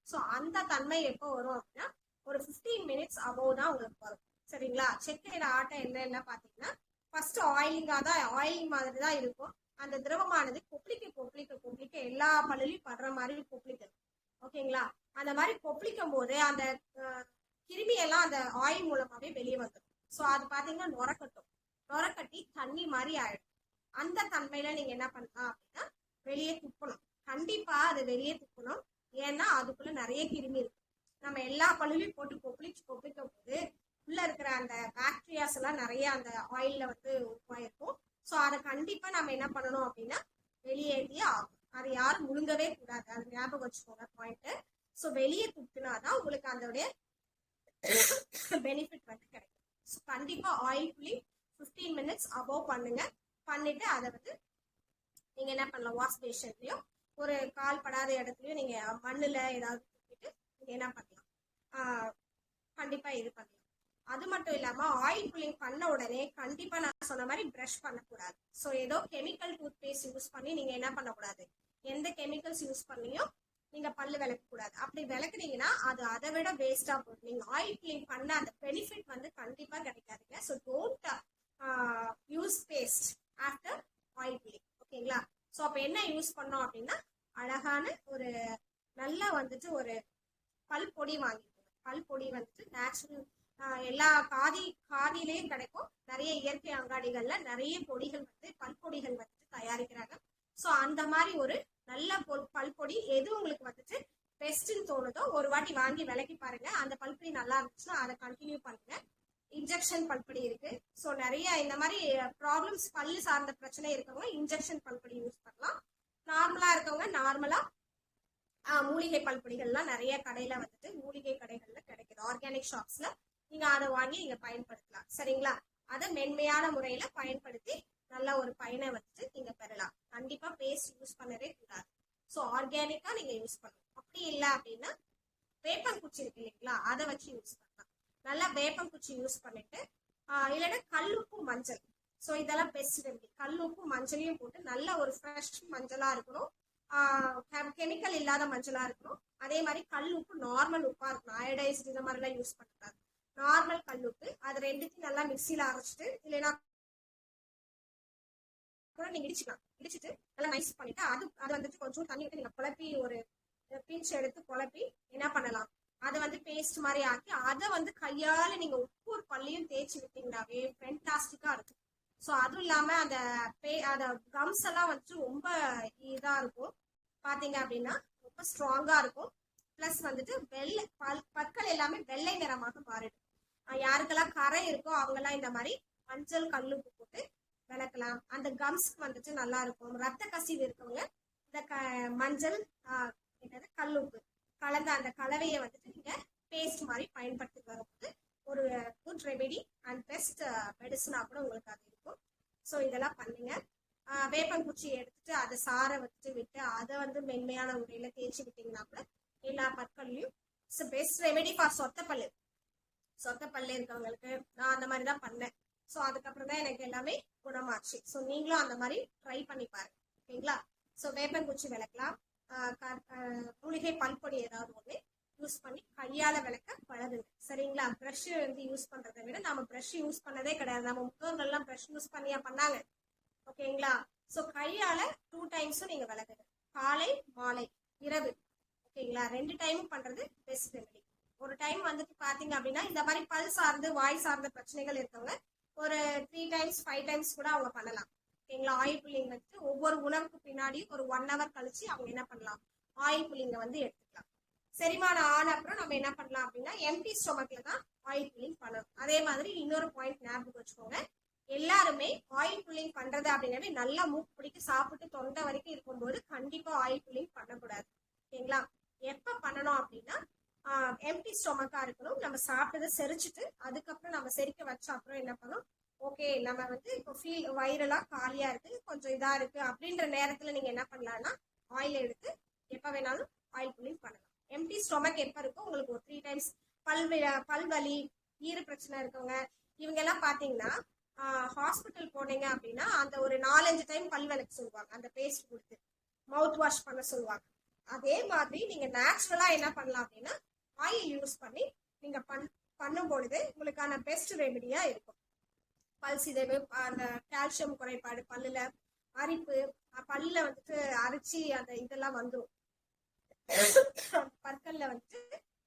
ஸோ அந்த தன்மை எப்போ வரும் அப்படின்னா ஒரு 15 minutes அபவ் தான் உங்களுக்கு வரும். சரிங்களா? செக்கையில ஆட்டம் என்னன்னா பாத்தீங்கன்னா ஃபர்ஸ்ட் ஆயிலிங் மாதிரி தான் இருக்கும். அந்த திரவமானது கொப்பளிக்க எல்லா பல்லுலையும் படுற மாதிரி கொப்பளிக்கணும். ஓகேங்களா? அந்த மாதிரி கொப்பளிக்கும் போது அந்த கிருமி எல்லாம் அந்த ஆயில் மூலமாவே வெளியே வந்துடும். ஸோ அது பாத்தீங்கன்னா நுரக்கட்டி தண்ணி மாதிரி ஆயிடும். அந்த தன்மையில நீங்க என்ன பண்ணலாம் அப்படின்னா வெளியே துப்பணும். கண்டிப்பா அது வெளியே துப்பணும். ஏன்னா அதுக்குள்ள நிறைய கிருமி இருக்கு. நம்ம எல்லா பல்லுலையும் போட்டு கொப்பளிக்கும் போது உள்ள இருக்கிற அந்த பாக்டீரியாஸ் எல்லாம் நிறைய அந்த ஆயில்ல வந்து உருவாயிருக்கும். ஸோ அதை கண்டிப்பா நம்ம என்ன பண்ணணும் அப்படின்னா வெளியேற்றியே ஆகும். அதை யாரும் முழுங்கவே கூடாது, அது ஞாபகம் வச்சுக்கோங்க பாயிண்ட். ஸோ வெளியே துப்புனாதான் உங்களுக்கு அதோடைய பெனிஃபிட் வந்து கிடைக்கும். ஸோ கண்டிப்பா ஆயில் புல்லிங் 15 minutes அபவ் பண்ணுங்க. பண்ணிட்டு அதை வந்து நீங்க என்ன பண்ணலாம், வாஷ் பேஷன்லயும் ஒரு கால் படாத இடத்துலயும் நீங்க மண்ணுல ஏதாவது துப்பிட்டு நீங்க என்ன பண்ணலாம், கண்டிப்பா இது பண்ணலாம். அது மட்டும் இல்லாம ஆயில் புல்லிங் பண்ண உடனே கண்டிப்பா நான் சொன்ன மாதிரி பிரஷ் பண்ணக்கூடாது. ஸோ ஏதோ கெமிக்கல் டூத் பேஸ்ட் யூஸ் பண்ணி நீங்க என்ன பண்ணக்கூடாது, எந்த கெமிக்கல்ஸ் யூஸ் பண்ணியும் நீங்க பல்லு விளக்க கூடாது. அப்படி விளக்குனீங்கன்னா அது அதை விட வேஸ்டா போகும். நீங்க ஆயில் புல்லிங் பண்ண அந்த பெனிஃபிட் வந்து கண்டிப்பா கிடைக்காதுங்க. So don't use paste after oil pulling. ஓகேங்களா? ஸோ அப்ப என்ன யூஸ் பண்ணோம் அப்படின்னா அழகான ஒரு நல்லா வந்துட்டு ஒரு பல் பொடி வாங்கிக்கோங்க. பல் பொடி வந்துட்டு நேச்சுரல் எல்லா காதிலையும் கிடைக்கும். நிறைய இயற்கை அங்காடிகள்ல நிறைய பொடிகள் வந்து பல்பொடிகள் வந்துட்டு தயாரிக்கிறாங்க. ஸோ அந்த மாதிரி ஒரு நல்ல பல்பொடி எது உங்களுக்கு வந்துட்டு பெஸ்ட்ன்னு தோணுதோ ஒரு வாட்டி வாங்கி விலக்கி பாருங்க. அந்த பல்பொடி நல்லா இருந்துச்சுன்னா அதை கண்டினியூ பண்ணுங்க. இன்ஜெக்ஷன் பல்பொடி இருக்கு. ஸோ நிறைய இந்த மாதிரி ப்ராப்ளம்ஸ் பல்லு சார்ந்த பிரச்சனை இருக்கவங்க இன்ஜெக்ஷன் பல்பொடி யூஸ் பண்ணலாம். நார்மலா இருக்கவங்க நார்மலா மூலிகை பல்பொடிகள்லாம் நிறைய கடையில வந்துட்டு மூலிகை கடைகள்ல கிடைக்குது, ஆர்கானிக் ஷாப்ஸ்ல. நீங்க அதை வாங்கி நீங்க பயன்படுத்தலாம். சரிங்களா? அதை மென்மையான முறையில பயன்படுத்தி நல்ல ஒரு பயனை வச்சு நீங்க பெறலாம். கண்டிப்பா பேஸ்ட் யூஸ் பண்ணவே கூடாது. ஸோ ஆர்கானிக்கா நீங்க யூஸ் பண்ணணும். அப்படி இல்லை அப்படின்னா வேப்பங்குச்சி இருக்கு இல்லைங்களா, அதை வச்சு யூஸ் பண்ணலாம். நல்லா வேப்பங்குச்சி யூஸ் பண்ணிட்டு இல்லைன்னா கல்லுப்பு மஞ்சள். ஸோ இதெல்லாம் பெஸ்ட் ரெமெடி. கல்லுப்பு மஞ்சளையும் போட்டு நல்ல ஒரு ஃப்ரெஷ் மஞ்சளா இருக்கணும், கெமிக்கல் இல்லாத மஞ்சளா இருக்கணும். அதே மாதிரி கல் உப்பு நார்மல் உப்பா இருக்கணும், அயோடைஸ்ட் இந்த மாதிரிலாம் யூஸ் பண்ணக்கூடாது. நார்மல் கல் உப்பு, அது ரெண்டுத்தையும் நல்லா மிக்சியில அரைச்சிட்டு இல்லைன்னா கூட நீங்க இடிச்சிட்டு நல்லா நைஸ் பண்ணிட்டு அது வந்துட்டு கொஞ்சம் தண்ணி விட்டு நீங்க குழப்பி ஒரு பிஞ்ச் எடுத்து குழப்பி என்ன பண்ணலாம், அதை வந்து பேஸ்ட் மாதிரி ஆக்கி அதை வந்து கையால நீங்க ஒவ்வொரு பல்லையும் தேய்ச்சி விட்டீங்கன்னாவே ஃபென்டாஸ்டிக்கா இருக்கும். ஸோ அதுவும் இல்லாம அந்த கம்ஸ் எல்லாம் வந்து ரொம்ப இதா இருக்கும் பாத்தீங்க அப்படின்னா, ரொம்ப ஸ்ட்ராங்கா இருக்கும். பிளஸ் வந்துட்டு வெள்ளை பற்கள் எல்லாமே வெள்ளை நிறமாக மாறிடும். யாருக்கெல்லாம் கரை இருக்கோ அவங்க எல்லாம் இந்த மாதிரி மஞ்சள் கல்லுப்பு போட்டு விளக்கலாம். அந்த கம்ஸ்க்கு வந்துட்டு நல்லா இருக்கும். ரத்த கசிவு இருக்கவங்க இந்த மஞ்சள் கல்லுப்பு கலந்த அந்த கலவையை வந்துட்டு நீங்க பேஸ்ட் மாதிரி பயன்படுத்தி வரும்போது ஒரு குட் ரெமெடி அண்ட் பெஸ்ட் மெடிசனா கூட உங்களுக்கு அது இருக்கும். ஸோ இதெல்லாம் பண்ணுங்க. வேப்பங்குச்சி எடுத்துட்டு அதை சாரை வச்சுட்டு விட்டு அதை வந்து மென்மையான முறையில தேய்ச்சி விட்டீங்கன்னா கூட எல்லா பற்கள்லையும் இட்ஸ் பெஸ்ட் ரெமெடி ஃபார் சொத்தப்பல்லு இருக்கவங்களுக்கு. நான் அந்த மாதிரி தான் பண்ணேன். ஸோ அதுக்கப்புறம் தான் எனக்கு எல்லாமே குணமாச்சு. ஸோ நீங்களும் அந்த மாதிரி ட்ரை பண்ணி பாருங்க. ஓகேங்களா? ஸோ வேப்பங்குச்சி விளக்கலாம், மூலிகை பல்பொடி ஏதாவது ஒன்று யூஸ் பண்ணி கையால விளக்க பழகுங்க. சரிங்களா? ப்ரஷ் வந்து யூஸ் பண்றதை விட நம்ம ப்ரஷ் யூஸ் பண்ணதே கிடையாது. நம்ம முன்னோர்கள்லாம் ப்ரஷ் யூஸ் பண்ணியா பண்ணாங்க. ஓகேங்களா? ஸோ கையால 2 டைம்ஸும் நீங்க விளக்குங்க, காலை மாலை இரவு. ஓகேங்களா? 2 டைமும் பண்றது பெஸ்ட் ரெமெடி. ஒரு டைம் வந்துட்டு பாத்தீங்க அப்படின்னா இந்த மாதிரி பல் சார்ந்து வாய் சார்ந்த பிரச்சனைகள் இருக்கவங்க ஒரு 3 டைம்ஸ் 5 டைம்ஸ் கூட அவங்க பண்ணலாம். ஓகேங்களா? ஆயில் புல்லிங் வந்துட்டு ஒவ்வொரு உணவுக்கு பின்னாடி ஒரு 1 hour கழிச்சு அவங்க என்ன பண்ணலாம், ஆயில் புல்லிங்க வந்து எடுத்துக்கலாம். செரிமானம் ஆன அப்புறம் நம்ம என்ன பண்ணலாம் அப்படின்னா எம்டி ஸ்டொமக்ல தான் ஆயில் புல்லிங் பண்ணணும். அதே மாதிரி இன்னொரு பாயிண்ட் ஞாபகம் வச்சுக்கோங்க, எல்லாருமே ஆயில் புல்லிங் பண்றது அப்படின்னாவே நல்லா மூக்கு பிடிக்க சாப்பிட்டு தொண்டை வரைக்கும் இருக்கும்போது கண்டிப்பா ஆயில் புல்லிங் பண்ணக்கூடாது. ஓகேங்களா? எப்ப பண்ணணும் அப்படின்னா எம்டி ஸ்டொமக்கா இருக்கணும். நம்ம சாப்பிட்டதை செரிச்சுட்டு அதுக்கப்புறம் நம்ம செரிக்க வச்ச அப்புறம் என்ன பண்ணணும், ஓகே நம்ம வந்து இப்போ வயிறெல்லாம் காலியா இருக்கு, கொஞ்சம் இதா இருக்கு அப்படின்ற நேரத்துல நீங்க என்ன பண்ணலாம்னா ஆயில் எடுத்து எப்ப வேணாலும் ஆயில் புல்லிங் பண்ணலாம். எம்டி ஸ்டொமக் எப்ப இருக்கும் உங்களுக்கு ஒரு 3 டைம்ஸ் பல்வலி ஈர பிரச்சனை இருக்கவங்க இவங்க எல்லாம் பாத்தீங்கன்னா ஹாஸ்பிட்டல் போனீங்க அப்படின்னா அந்த ஒரு 4-5 டைம் பல் விளக்க சொல்லுவாங்க, அந்த பேஸ்ட் கொடுத்து மவுத் வாஷ் பண்ண சொல்லுவாங்க. அதே மாதிரி நீங்க நேச்சுரலா என்ன பண்ணலாம் அப்படின்னா ஆயில் யூஸ் பண்ணி நீங்க பண்ணும் பொழுது உங்களுக்கான பெஸ்ட் ரெமெடியா இருக்கும். பல் சிதைவு, அந்த கால்சியம் குறைபாடு, பல்லுல அரிப்பு, பல்ல வந்துட்டு அரிச்சு அந்த இதெல்லாம் வந்துடும், பற்கள்ல வந்துட்டு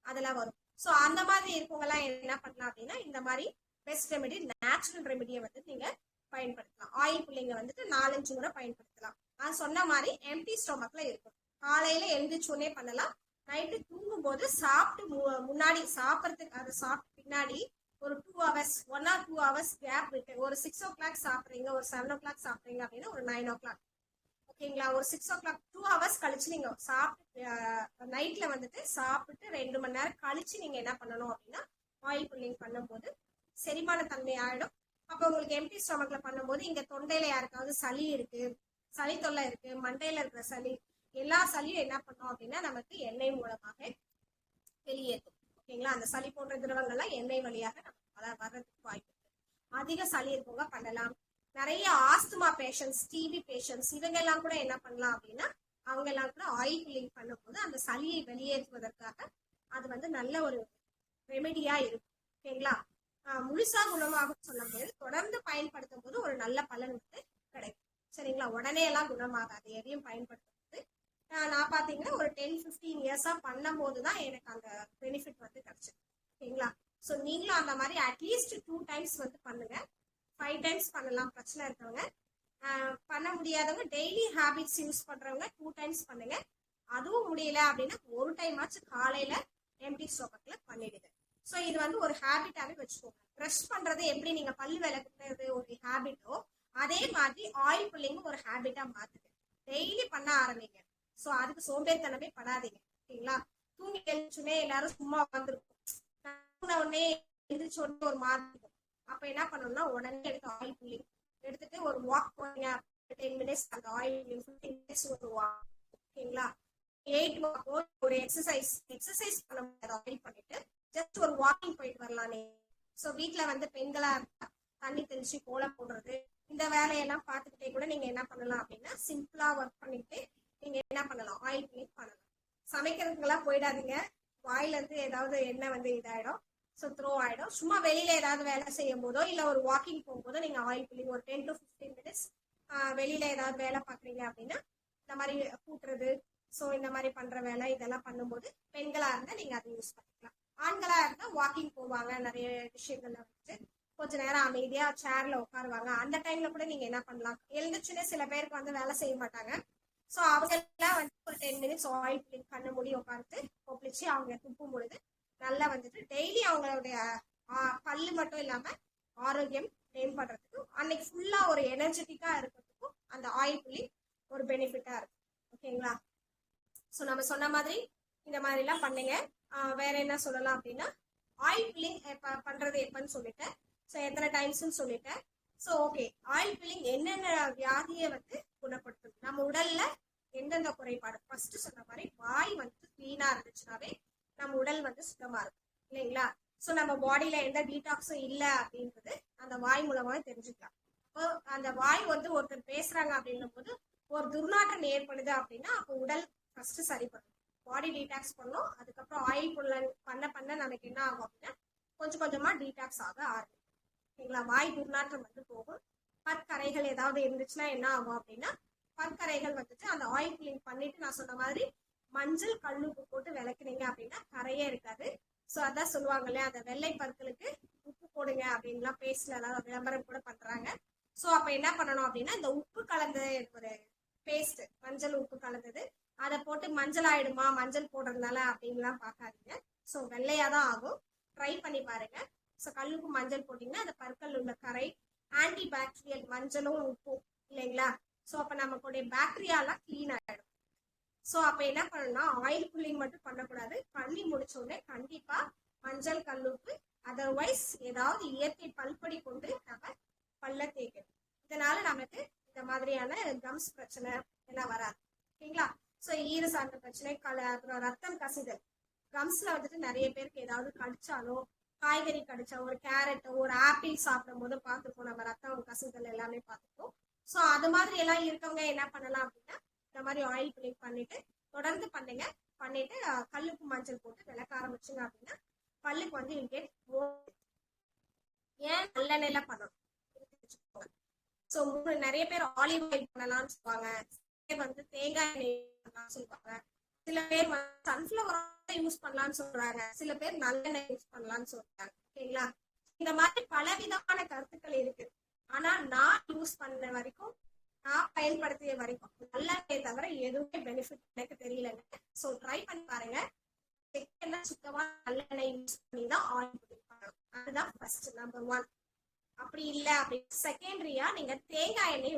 அதெல்லாம் வரும். ஸோ அந்த மாதிரி இருக்கவங்க எல்லாம் என்ன பண்ணலாம் அப்படின்னா இந்த மாதிரி பெஸ்ட் ரெமெடி நேச்சுரல் ரெமெடியை வந்து நீங்க பயன்படுத்தலாம். ஆயில் புல்லிங்க வந்துட்டு 4-5 முறை பயன்படுத்தலாம். நான் சொன்ன மாதிரி எம்டி ஸ்டொமக்ல இருக்கும். காலையில எழுந்திரிச்சோடனே பண்ணலாம், நைட்டு தூங்கும் போது சாப்பிட்டு முன்னாடி சாப்பிட்றதுக்கு அதை சாப்பிட்டு பின்னாடி ஒரு 2 hours 1 or 2 hours கேப் விட்டு ஒரு 6 o'clock சாப்பிட்றீங்க, ஒரு 7 o'clock சாப்பிட்றீங்க அப்படின்னா ஒரு 9 o'clock. ஓகேங்களா? ஒரு 6 o'clock 2 hours கழிச்சு நீங்க சாப்பிட்டு நைட்ல வந்துட்டு சாப்பிட்டு 2 மணி நேரம் கழிச்சு நீங்க என்ன பண்ணணும் அப்படின்னா ஆயில் புல்லிங் பண்ணும்போது செரிமான தன்மை ஆயிடும். அப்போ உங்களுக்கு எம்டி ஸ்டொமக்ல பண்ணும்போது இங்க தொண்டையில யாருக்காவது சளி இருக்கு, சளி தொல்லை இருக்கு, மண்டையில இருக்கிற சளி, எல்லா சளியும் என்ன பண்ணோம் அப்படின்னா நமக்கு எண்ணெய் மூலமாக வெளியேற்றும். ஓகேங்களா? அந்த சளி போன்ற திரவங்கள்லாம் எண்ணெய் வழியாக நமக்கு வர்றதுக்கு வாய்ப்பு இருக்கு. அதிக சளி இருக்கவங்க பண்ணலாம். நிறைய ஆஸ்துமா பேஷன்ஸ், டிபி பேஷன்ஸ் இவங்க எல்லாம் கூட என்ன பண்ணலாம் அப்படின்னா அவங்க எல்லாம் கூட ஆயில் புல்லிங் பண்ணும்போது அந்த சளியை வெளியேற்றுவதற்காக அது வந்து நல்ல ஒரு ரெமெடியா இருக்கும். ஓகேங்களா? முழுசா குணமாக சொல்லும் போது தொடர்ந்து பயன்படுத்தும் போது ஒரு நல்ல பலன் வந்து கிடைக்கும். சரிங்களா? உடனே எல்லாம் குணமாகாது. எதையும் பயன்படுத்தும் போது நான் பாத்தீங்கன்னா ஒரு 10-15 இயர்ஸா பண்ணும் போதுதான் எனக்கு அந்த பெனிஃபிட் வந்து கிடைச்சது. ஓகேங்களா? ஸோ நீங்களும் அந்த மாதிரி அட்லீஸ்ட் 2 டைம்ஸ் வந்து பண்ணுங்க. 5 டைம்ஸ் பண்ணலாம் பிரச்சனை இருக்கவங்க. பண்ண முடியாதவங்க டெய்லி ஹேபிட்ஸ் யூஸ் பண்றவங்க 2 டைம்ஸ் பண்ணுங்க. அதுவும் முடியல அப்படின்னா ஒரு டைம் ஆச்சு காலையில எம்டி ஸ்டொமக்ல பண்ணிடுங்க. ஸோ இது வந்து ஒரு ஹேபிட்டாவே வச்சுக்கோங்க. ப்ரஷ் பண்றது எப்படி நீங்க பல்லு விளக்குறது ஒரு ஹேபிட்டோ அதே மாதிரி ஆயில் புல்லிங் ஒரு ஹேபிட்டா மாத்துங்க. டெய்லி பண்ண ஆரம்பிங்க. ஸோ அதுக்கு சோம்பேறித்தனமே படாதீங்க. ஓகேங்களா? தூங்கி எழுந்துச்சுனே எல்லாரும் சும்மா உட்காந்துருக்கும், உடனே எழுந்திரிச்ச உடனே ஒரு மாதிரி இருக்கும், அப்ப என்ன பண்ணணும்னா உடனே எடுத்து ஆயில் புல்லிங் எடுத்துட்டு ஒரு வாக் போறீங்க 10 மினிட்ஸ் அந்த ஆயில் 15 மினிட்ஸ் ஒரு வாக். ஓகேங்களா? 8 வாக் ஒரு எக்ஸசைஸ் பண்ண முடியாது ஆயில் பண்ணிட்டு ஜஸ்ட் ஒரு வாக்கிங் போயிட்டு வரலாம். ஸோ வீட்டுல வந்து பெண்களா இருந்தா தண்ணி தெளிச்சு கோலம் போடுறது இந்த வேலையெல்லாம் பார்த்துக்கிட்டே கூட நீங்க என்ன பண்ணலாம் அப்படின்னா சிம்பிளா ஒர்க் பண்ணிட்டு நீங்க என்ன பண்ணலாம் ஆயில் புல்லிங் பண்ணலாம். சமைக்கிறதுக்கெல்லாம் போயிடாதீங்க, வாயில இருந்து ஏதாவது எண்ணெய் வந்து இதாயிடும், ஸோ த்ரோ ஆயிடும். சும்மா வெளியில ஏதாவது வேலை செய்யும் போதோ இல்ல ஒரு வாக்கிங் போகும்போதோ நீங்க ஆயில் புல்லிங் ஒரு 10 to 15 மினிட்ஸ் வெளியில ஏதாவது வேலை பாக்குறீங்க அப்படின்னா இந்த மாதிரி கூட்டுறது, ஸோ இந்த மாதிரி பண்ற வேலை இதெல்லாம் பண்ணும்போது பெண்களா இருந்தா நீங்க அதை யூஸ் பண்ணிக்கலாம். ஆண்களா இருந்தா வாக்கிங் போவாங்க, நிறைய விஷயங்கள்ல வந்துட்டு கொஞ்ச நேரம் அமைதியா சேர்ல உட்காருவாங்க. அந்த டைம்ல கூட நீங்க என்ன பண்ணலாம், எழுந்துச்சுன்னு சில பேருக்கு வந்து வேலை செய்ய மாட்டாங்க. ஸோ அவங்க எல்லாம் வந்து ஒரு 10 மினிட்ஸ் ஆயில் புல்லிங் பண்ண முடியும் உட்காந்து கொப்பளிச்சு அவங்க துப்பும் பொழுது நல்லா வந்துட்டு டெய்லி அவங்களுடைய பல்லு மட்டும் இல்லாம ஆரோக்கியம் மேம்படுறதுக்கும் அன்னைக்கு ஃபுல்லா ஒரு எனர்ஜெட்டிக்கா இருக்கிறதுக்கும் அந்த ஆயில் புல்லிங் ஒரு பெனிஃபிட்டா இருக்கும். ஓகேங்களா? ஸோ நம்ம சொன்ன மாதிரி இந்த மாதிரி எல்லாம் பண்ணுங்க. வேற என்ன சொல்லலாம் அப்படின்னா ஆயில் புல்லிங் பண்றது எப்பன்னு சொல்லிட்டேன், ஸோ எத்தனை டைம்ஸ்ன்னு சொல்லிட்டேன். ஸோ ஓகே, ஆயில் புல்லிங் என்னென்ன வியாதியை வந்து குணப்படுத்தும், நம்ம உடல்ல எந்தெந்த குறைபாடு, ஃபர்ஸ்ட் சொன்ன மாதிரி வாய் வந்து கிளீனா இருந்துச்சுனாவே நம்ம உடல் வந்து சுத்தமா இருக்கும் இல்லைங்களா? ஸோ நம்ம பாடியில எந்த டீடாக்ஸும் இல்லை அப்படின்றது அந்த வாய் மூலமா தெரிஞ்சுக்கலாம். அப்போ அந்த வாய் வந்து ஒருத்தர் பேசுறாங்க அப்படின்னும் போது ஒரு துர்நாற்றம் ஏற்படுது அப்படின்னா அப்போ உடல் ஃபர்ஸ்ட் சரி பண்ணும், பாடி டீடாக்ஸ் பண்ணும். அதுக்கப்புறம் ஆயில் பண்ண பண்ண நமக்கு என்ன ஆகும் அப்படின்னா கொஞ்சம் கொஞ்சமா டீடாக்ஸ் ஆக ஆரம்பிக்கும். ஓகேங்களா? வாய் துர்நாற்றம் வந்து போகும். பற்கரைகள் ஏதாவது இருந்துச்சுன்னா என்ன ஆகும் அப்படின்னா பற்கரைகள் வந்துட்டு அந்த ஆயில் கிளீன் பண்ணிட்டு நான் சொன்ன மாதிரி மஞ்சள் கல்லுப்பு போட்டு விளக்குனீங்க அப்படின்னா கரையே இருக்காது. ஸோ அதான் சொல்லுவாங்க இல்லையா, அந்த வெள்ளை பற்களுக்கு உப்பு போடுங்க அப்படின்லாம் பேஸ்ட்ல எல்லாம் விளம்பரம் கூட பண்றாங்க. ஸோ அப்ப என்ன பண்ணணும் அப்படின்னா இந்த உப்பு கலந்த ஒரு பேஸ்ட், மஞ்சள் உப்பு கலந்தது, அதை போட்டு மஞ்சள் ஆயிடுமா மஞ்சள் போடுறதுனால அப்படின்லாம் பார்க்காதீங்க. ஸோ வெள்ளையா தான் ஆகும், ட்ரை பண்ணி பாருங்க. ஸோ கல்லுப்பு மஞ்சள் போட்டிங்கன்னா அந்த பற்கள் உள்ள கரை ஆன்டி பாக்டீரியல் மஞ்சளும் உப்பும் இல்லைங்களா? ஸோ அப்போ நமக்குடைய பாக்டீரியாலாம் கிளீன் ஆகிடும். ஸோ அப்போ என்ன பண்ணணும்னா ஆயில் புல்லிங் மட்டும் பண்ணக்கூடாது, பண்ணி முடிச்ச உடனே கண்டிப்பா மஞ்சள் கல்லுப்பு அதர்வைஸ் ஏதாவது இயற்கை பல்பொடி கொண்டு நம்ம பல்ல தேய்க்கணும். இதனால நமக்கு இந்த மாதிரியான கம்ஸ் பிரச்சனை எல்லாம் வராது. ஓகேங்களா? ஸோ ஈர சார்ந்த பிரச்சனை, அப்புறம் ரத்தம் கசிதல், கம்ஸ்ல வந்துட்டு நிறைய பேருக்கு ஏதாவது கடிச்சாலோ காய்கறி கடிச்சா ஒரு கேரட்டோ ஒரு ஆப்பிள் சாப்பிடும் போது பார்த்துருப்போம் நம்ம ரத்தம் கசிதல் எல்லாமே பார்த்துருப்போம். ஸோ அது மாதிரி எல்லாம் இருக்கவங்க என்ன பண்ணலாம் அப்படின்னா இந்த மாதிரி ஆயில் புல்லிங் பண்ணிட்டு தொடர்ந்து பண்ணுங்க. பண்ணிட்டு கல்லுப்பு மஞ்சள் போட்டு விளக்க ஆரம்பிச்சுங்க அப்படின்னா பல்லுக்கு வந்து ஏன் நல்லெண்ணெயில பண்ணணும். ஸோ நிறைய பேர் ஆலிவ் ஆயில் பண்ணலாம்னு சொல்லுவாங்க, சில பேர் வந்து தேங்காய் எண்ணெய் பண்ணலாம்னு சொல்லுவாங்க, சில பேர் வந்து சன்ஃபிளவர் யூஸ் பண்ணலாம்னு சொல்றாங்க, சில பேர் நல்லெண்ணெய் யூஸ் பண்ணலாம்னு சொல்றாங்க. ஓகேங்களா? இந்த மாதிரி பலவிதமான கருத்துக்கள் இருக்கு. ஆனா நான் யூஸ் பண்ண வரைக்கும், நான் பயன்படுத்திய வரைக்கும் நல்லெண்ணெய் தவிர எதுவுமே பெனிஃபிட் எனக்கு தெரியலங்க. ஸோ ட்ரை பண்ணி பாருங்க. சுத்தமா நல்லெண்ணெய் யூஸ் பண்ணி தான் ஆயில் பண்ணணும். அதுதான் ஃபர்ஸ்ட் நம்பர் 1. அப்படி இல்லை அப்படி செகண்டரியா நீங்க தேங்காய் எண்ணெய்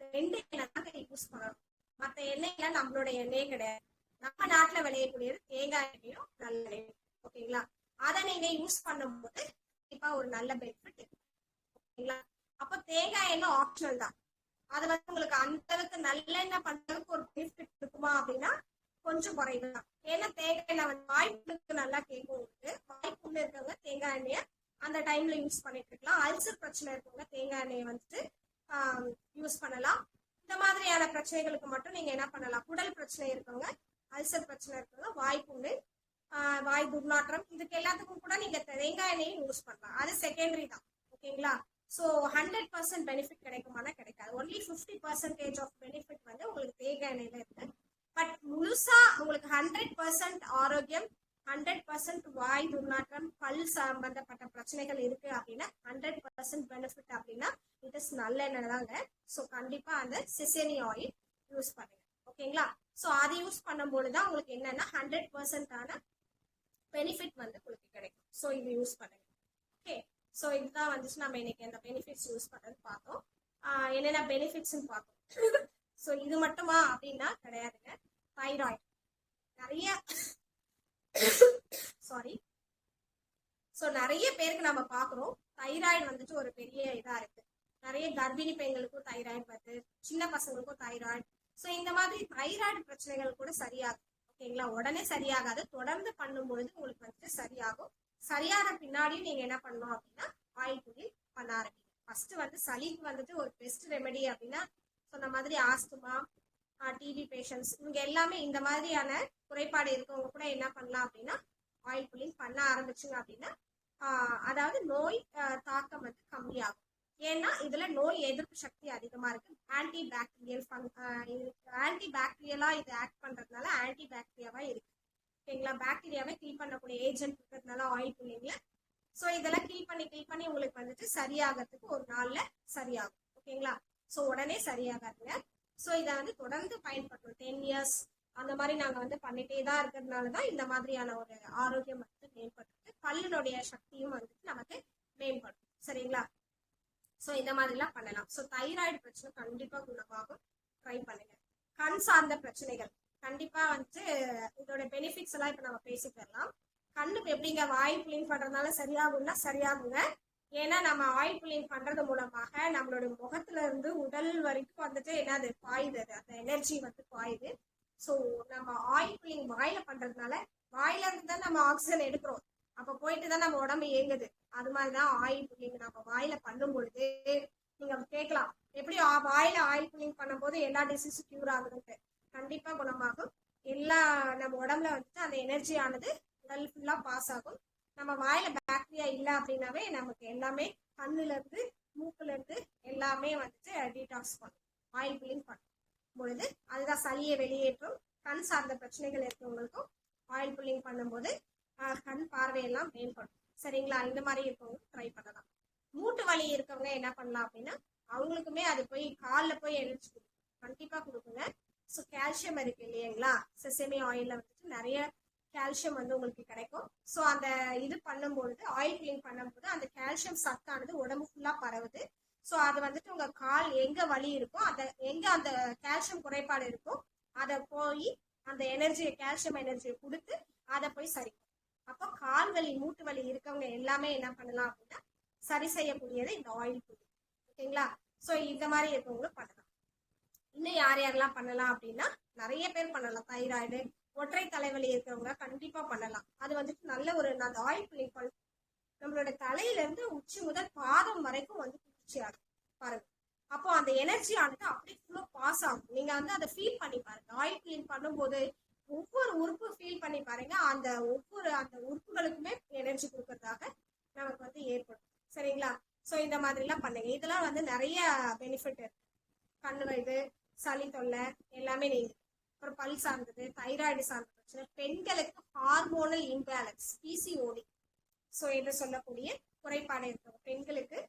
2 எண்ணெய் தான் யூஸ் பண்ணணும். மற்ற எண்ணெய்லாம் நம்மளோட எண்ணெயே கிடையாது, நம்ம நாட்டுல விளையக்கூடியது தேங்காய் எண்ணெயும் நல்லெண்ணெயும். ஓகேங்களா? அதை நீங்க யூஸ் பண்ணும்போது கண்டிப்பா ஒரு நல்ல பெனிஃபிட் இருக்கு. ஓகேங்களா? அப்போ தேங்காய் எண்ணெய் ஆப்ஷனல் தான், அது வந்து உங்களுக்கு அந்த அளவுக்கு நல்லெண்ணெய் பண்றதுக்கு ஒரு பெனிஃபிட் இருக்குமா அப்படின்னா கொஞ்சம் குறைவுதான். ஏன்னா தேங்காய் எண்ணெய் வந்து வாய்ப்புக்கு நல்லா கேட்கும். உங்களுக்கு வாய்ப்புள்ள இருக்கவங்க தேங்காய் எண்ணெயை அந்த டைம்ல யூஸ் பண்ணிட்டு இருக்கலாம். அல்சர் பிரச்சனை இருக்கவங்க தேங்காய் எண்ணெயை வந்துட்டு யூஸ் பண்ணலாம். இந்த மாதிரியான பிரச்சனைகளுக்கு மட்டும் நீங்க என்ன பண்ணலாம், குடல் பிரச்சனை இருக்கவங்க, அல்சர் பிரச்சனை இருக்கவங்க, வாய்ப்புண்ணு, வாய் துர்நாற்றம், இதுக்கு எல்லாத்துக்கும் கூட நீங்க தேங்காய் எண்ணெயும் யூஸ் பண்ணலாம். அது செகண்டரி தான். ஓகேங்களா? ஸோ 100% பெனிஃபிட் கிடைக்குமானா கிடைக்காது. ஒன்லி 50% ஆஃப் பெனிஃபிட் வந்து உங்களுக்கு தேங்காய் எண்ணெயில இருக்கு. பட் முழுசா உங்களுக்கு 100% ஆரோக்கியம், 100% வாய் துர்நாற்றம், பல் சம்பந்தப்பட்ட பிரச்சனைகள் இருக்கு அப்படின்னா 100% பெனிஃபிட் அப்படின்னா இட் இஸ் நல்லெண்ணெய் தாங்க. ஸோ கண்டிப்பா அந்த செசேனி ஆயில் யூஸ் பண்ணுங்க. ஓகேங்களா? ஸோ அதை யூஸ் பண்ணும்போது தான் உங்களுக்கு என்னன்னா 100% பெனிஃபிட் வந்து உங்களுக்கு கிடைக்கும். ஸோ இது யூஸ் பண்ணுங்க. ஓகே, ஸோ இதுதான் வந்துச்சு நம்ம இன்னைக்கு அந்த பெனிஃபிட்ஸ் யூஸ் பண்ணுறது பார்த்தோம். என்னென்ன பெனிஃபிட்ஸ்ன்னு பார்த்தோம். ஸோ இது மட்டுமா அப்படின்னா கிடையாதுங்க. தைராய்டு நிறைய சாரி ஸோ நிறைய பேருக்கு நம்ம பார்க்குறோம் தைராய்டு வந்துட்டு ஒரு பெரிய இதா இருக்கு. நிறைய கர்ப்பிணி பெண்களுக்கும் தைராய்டு வருது, சின்ன பசங்களுக்கும் தைராய்டு. ஸோ இந்த மாதிரி தைராய்டு பிரச்சனைகள் கூட சரியாகும். ஓகேங்களா, உடனே சரியாகாது, தொடர்ந்து பண்ணும்பொழுது உங்களுக்கு வந்துட்டு சரியாகும். சரியான பின்னாடியும் நீங்க என்ன பண்ணணும் அப்படின்னா ஆயில் புல்லிங் பண்ண ஆரம்பிங்க. ஃபர்ஸ்ட் வந்து சளிக்கு வந்துட்டு ஒரு பெஸ்ட் ரெமெடி அப்படின்னா சொன்ன மாதிரி ஆஸ்துமா, டிபி பேஷண்ட்ஸ், இவங்க எல்லாமே இந்த மாதிரியான குறைபாடு இருக்கவங்க கூட என்ன பண்ணலாம் அப்படின்னா ஆயில் புல்லிங் பண்ண ஆரம்பிச்சுங்க அப்படின்னா அதாவது நோய் தாக்கம் வந்து கம்மியாகும். ஏன்னா இதுல நோய் எதிர்ப்பு சக்தி அதிகமா இருக்கு. ஆன்டி பாக்டீரியலா இது ஆக்ட் பண்றதுனால ஆன்டி பாக்டீரியாவா இருக்கு. ஓகேங்களா, பாக்டீரியாவை கில் பண்ணக்கூடிய ஏஜென்ட் இருக்கிறதுனால ஆயில் புல்லிங்ல. ஸோ இதெல்லாம் கில் பண்ணி உங்களுக்கு வந்துட்டு சரியாகிறதுக்கு ஒரு நாள்ல சரியாகும். ஓகேங்களா, ஸோ உடனே சரியாகாதுங்க. ஸோ இதை வந்து தொடர்ந்து பயன்படுத்தணும். 10 இயர்ஸ் அந்த மாதிரி நாங்க வந்து பண்ணிட்டே தான் இருக்கிறதுனாலதான் இந்த மாதிரியான ஒரு ஆரோக்கியம் வந்து மேம்படுத்து, பல்லுடைய சக்தியும் வந்துட்டு நமக்கு மேம்படும். சரிங்களா, ஸோ இந்த மாதிரிலாம் பண்ணலாம். ஸோ தைராய்டு பிரச்சனை கண்டிப்பா குணமாகும், ட்ரை பண்ணுங்க. கண் சார்ந்த பிரச்சனைகள் கண்டிப்பா வந்துட்டு இதோட பெனிஃபிட்ஸ் எல்லாம் இப்ப நம்ம பேசிக்கலாம். கண்ணுக்கு எப்படிங்க ஆயில் புல்லிங் பண்றதுனால சரியாகும்னா சரியாகுங்க. ஏன்னா நம்ம ஆயில் புல்லிங் பண்றது மூலமாக நம்மளோட முகத்துல இருந்து உடல் வரைக்கும் வந்துட்டு என்னது பாயுது, அந்த எனர்ஜி வந்து பாயுது. ஸோ நம்ம ஆயில் புல்லிங் வாயில பண்றதுனால வாயில இருந்து தான் நம்ம ஆக்சிஜன் எடுக்கிறோம், அப்ப போயிட்டு தான் நம்ம உடம்பு இயங்குது. அது மாதிரிதான் ஆயில் புல்லிங் நம்ம வாயில பண்ணும் பொழுது நீங்க கேட்கலாம், எப்படி வாயில ஆயில் புல்லிங் பண்ணும் போது எல்லா டிசீஸும் கியூர் ஆகுதுன்ட்டு. கண்டிப்பா குணமாகும். எல்லா நம்ம உடம்புல வந்துட்டு அந்த எனர்ஜி ஆனது உடல் ஃபுல்லா பாஸ் ஆகும். நம்ம வாயில பாக்டீரியா இல்லை அப்படின்னாவே நமக்கு எல்லாமே கண்ணுல இருந்து மூக்குல இருந்து எல்லாமே வந்துட்டு டீடாக்ஸ் பண்ணும். ஆயில் புல்லிங் பண்ணும் பொழுது அதுதான் சளியை வெளியேற்றும். கண் சார்ந்த பிரச்சனைகள் இருக்கிறவங்களுக்கும் ஆயில் புல்லிங் பண்ணும்போது கண் பார்வையெல்லாம் மேம்படும். சரிங்களா, இந்த மாதிரி இருக்கவங்க ட்ரை பண்ணலாம். மூட்டு வலி இருக்கவங்க என்ன பண்ணலாம் அப்படின்னா அவங்களுக்குமே அது போய் காலில் போய் எனர்ஜி கொடுக்கும், கண்டிப்பா கொடுக்குங்க. ஸோ கால்சியம் இருக்கு இல்லைங்களா, செசமி ஆயில்ல வந்துட்டு நிறைய கால்சியம் வந்து உங்களுக்கு கிடைக்கும். ஸோ அந்த இது பண்ணும்பொழுது ஆயில் புல்லிங் பண்ணும்போது அந்த கால்சியம் சத்தானது உடம்பு ஃபுல்லா பரவுது. ஸோ அது வந்துட்டு உங்க கால் எங்க வலி இருக்கோ அந்த எங்க அந்த கால்சியம் குறைபாடு இருக்கோ அதை போய் அந்த எனர்ஜியை கால்சியம் எனர்ஜியை கொடுத்து அதை போய் சரி. அப்போ கால் வலி மூட்டு வலி இருக்கவங்க எல்லாமே என்ன பண்ணலாம் அப்படின்னா சரி செய்யக்கூடியது இந்த ஆயில் புல்லிங். ஓகேங்களா, ஸோ இந்த மாதிரி இருக்கவங்களும் பண்ணலாம். இன்னும் யார் யாரெல்லாம் பண்ணலாம் அப்படின்னா நிறைய பேர் பண்ணலாம். தைராய்டு, ஒற்றை தலைவலி இருக்கிறவங்க கண்டிப்பா பண்ணலாம். அது வந்துட்டு நல்ல ஒரு அந்த ஆயில் புல்லிங் நம்மளோட தலையில இருந்து உச்சி முதல் பாதம் வரைக்கும் வந்து குளிர்ச்சியாகும் பாருங்க. அப்போ அந்த எனர்ஜி ஆனது அப்படியே ஃபுல்லா பாஸ் ஆகும். நீங்க வந்து அதை ஃபீல் பண்ணி பாருங்க. ஆயில் புல்லிங் பண்ணும்போது ஒவ்வொரு உறுப்பு ஃபீல் பண்ணி பாருங்க. அந்த உறுப்புகளுக்குமே எனர்ஜி கொடுக்கறதாக நமக்கு வந்து ஏற்படும். சரிங்களா, ஸோ இந்த மாதிரி எல்லாம் பண்ணுங்க. இதெல்லாம் வந்து நிறைய பெனிஃபிட் இருக்கு. கண்ணு இது, சளி தொல்லை எல்லாமே நீங்க. அப்புறம் பல் சார்ந்தது, தைராய்டு சார்ந்த பிரச்சனை, பெண்களுக்கு ஹார்மோனல் இம்பேலன்ஸ் பிசிஓடி, ஸோ என்று சொல்லக்கூடிய குறைபாடு இருக்கிற பெண்களுக்கு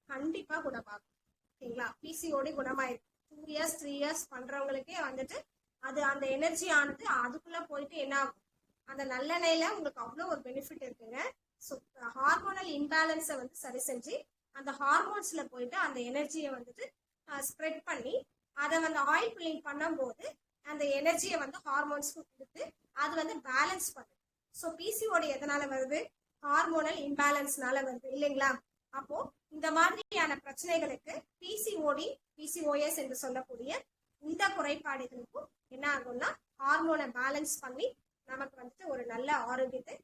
கண்டிப்பா குணமாகும். ஓகேங்களா, பிசிஓடி குணமாயிருக்கு. 2 இயர்ஸ் 3 இயர்ஸ் பண்றவங்களுக்கே வந்துட்டு அது அந்த எனர்ஜி ஆனது அதுக்குள்ள போயிட்டு என்ன ஆகும், அந்த நல்லெண்ணெயில உங்களுக்கு அவ்வளோ ஒரு பெனிஃபிட் இருக்குங்க. ஸோ ஹார்மோனல் இம்பேலன்ஸை வந்து சரி செஞ்சு அந்த ஹார்மோன்ஸ்ல போயிட்டு அந்த எனர்ஜியை வந்துட்டு ஸ்ப்ரெட் பண்ணி அதை வந்து ஆயில் புல்லிங் பண்ணும்போது அந்த எனர்ஜியை வந்து ஹார்மோன்ஸ்க்கு கொடுத்து அது வந்து பேலன்ஸ் பண்ணுது. ஸோ பிசிஓடி எதனால வருது, ஹார்மோனல் இம்பேலன்ஸ்னால வருது இல்லைங்களா. அப்போ இந்த மாதிரியான பிரச்சனைகளுக்கு பிசிஓடி, பிசிஓஎஸ் என்று சொல்லக்கூடிய இந்த குறைபாடுகளுக்கும் என்ன ஆகும்னா ஹார்மோனை பேலன்ஸ் பண்ணி நமக்கு வந்துட்டு ஒரு நல்ல ஆரோக்கியத்தை.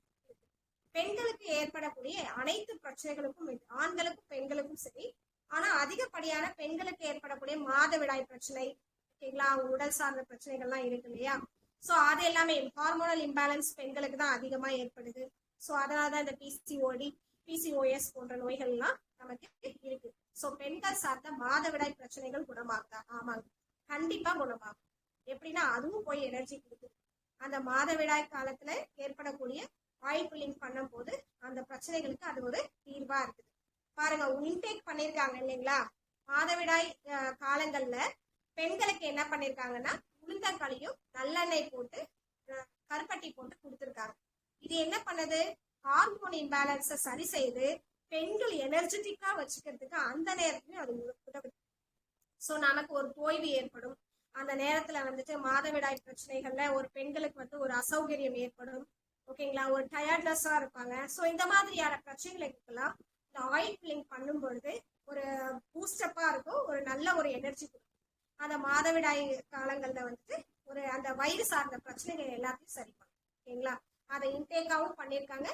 பெண்களுக்கு ஏற்படக்கூடிய அனைத்து பிரச்சனைகளுக்கும் ஆண்களுக்கும் பெண்களுக்கும் சரி, ஆனா அதிகப்படியான பெண்களுக்கு ஏற்படக்கூடிய மாதவிடாய் பிரச்சனை, ஓகேங்களா, அவங்க உடல் சார்ந்த பிரச்சனைகள்லாம் இருக்கு இல்லையா. ஸோ அது எல்லாமே ஹார்மோனல் இம்பேலன்ஸ் பெண்களுக்கு தான் அதிகமா ஏற்படுது. ஸோ அதனாலதான் இந்த பிசிஓடி, பிசிஓஎஸ் போன்ற நோய்கள்லாம் நமக்கு இருக்கு. ஸோ பெண்கள் சார்ந்த மாதவிடாய் பிரச்சனைகள் குணமாகுதா, ஆமாங்க, கண்டிப்பா குணமாகும். எப்படின்னா அதுவும் போய் எனர்ஜி கொடுக்குது. அந்த மாதவிடாய் காலத்துல ஏற்படக்கூடிய ஆயில் புல்லிங் பண்ணும் போது அந்த பிரச்சனைகளுக்கு அது ஒரு தீர்வா இருக்குது. பாருங்க, இன்டேக் பண்ணிருக்காங்க இல்லைங்களா. மாதவிடாய் காலங்கள்ல பெண்களுக்கு என்ன பண்ணிருக்காங்கன்னா உளுந்தங்களியும் நல்லெண்ணெய் போட்டு கருப்பட்டி போட்டு கொடுத்துருக்காங்க. இது என்ன பண்ணுது, ஹார்மோன் இம்பேலன்ஸை சரி செய்து பெண்கள் எனர்ஜெட்டிக்கா வச்சுக்கிறதுக்கு அந்த நேரத்துலயும் அது உதவுது. ஸோ நமக்கு ஒரு தொய்வு ஏற்படும். அந்த நேரத்துல வந்துட்டு மாதவிடாய் பிரச்சனைகள்ல ஒரு பெண்களுக்கு வந்து ஒரு அசௌகரியம் ஏற்படும். ஓகேங்களா, ஒரு டயர்ட்னஸா இருப்பாங்க. ஸோ இந்த மாதிரியான பிரச்சனைகளுக்கெல்லாம் இந்த ஆயில் பில்லிங் பண்ணும் பொழுது ஒரு பூஸ்டப்பா இருக்கும், ஒரு நல்ல ஒரு எனர்ஜி கொடுக்கும். அந்த மாதவிடாய் காலங்கள்ல வந்துட்டு ஒரு அந்த வயிறு சார்ந்த பிரச்சனைகள் எல்லாத்தையும் சரி பண்ணும். ஓகேங்களா? அதை இன்டேக்காவும் பண்ணியிருக்காங்க.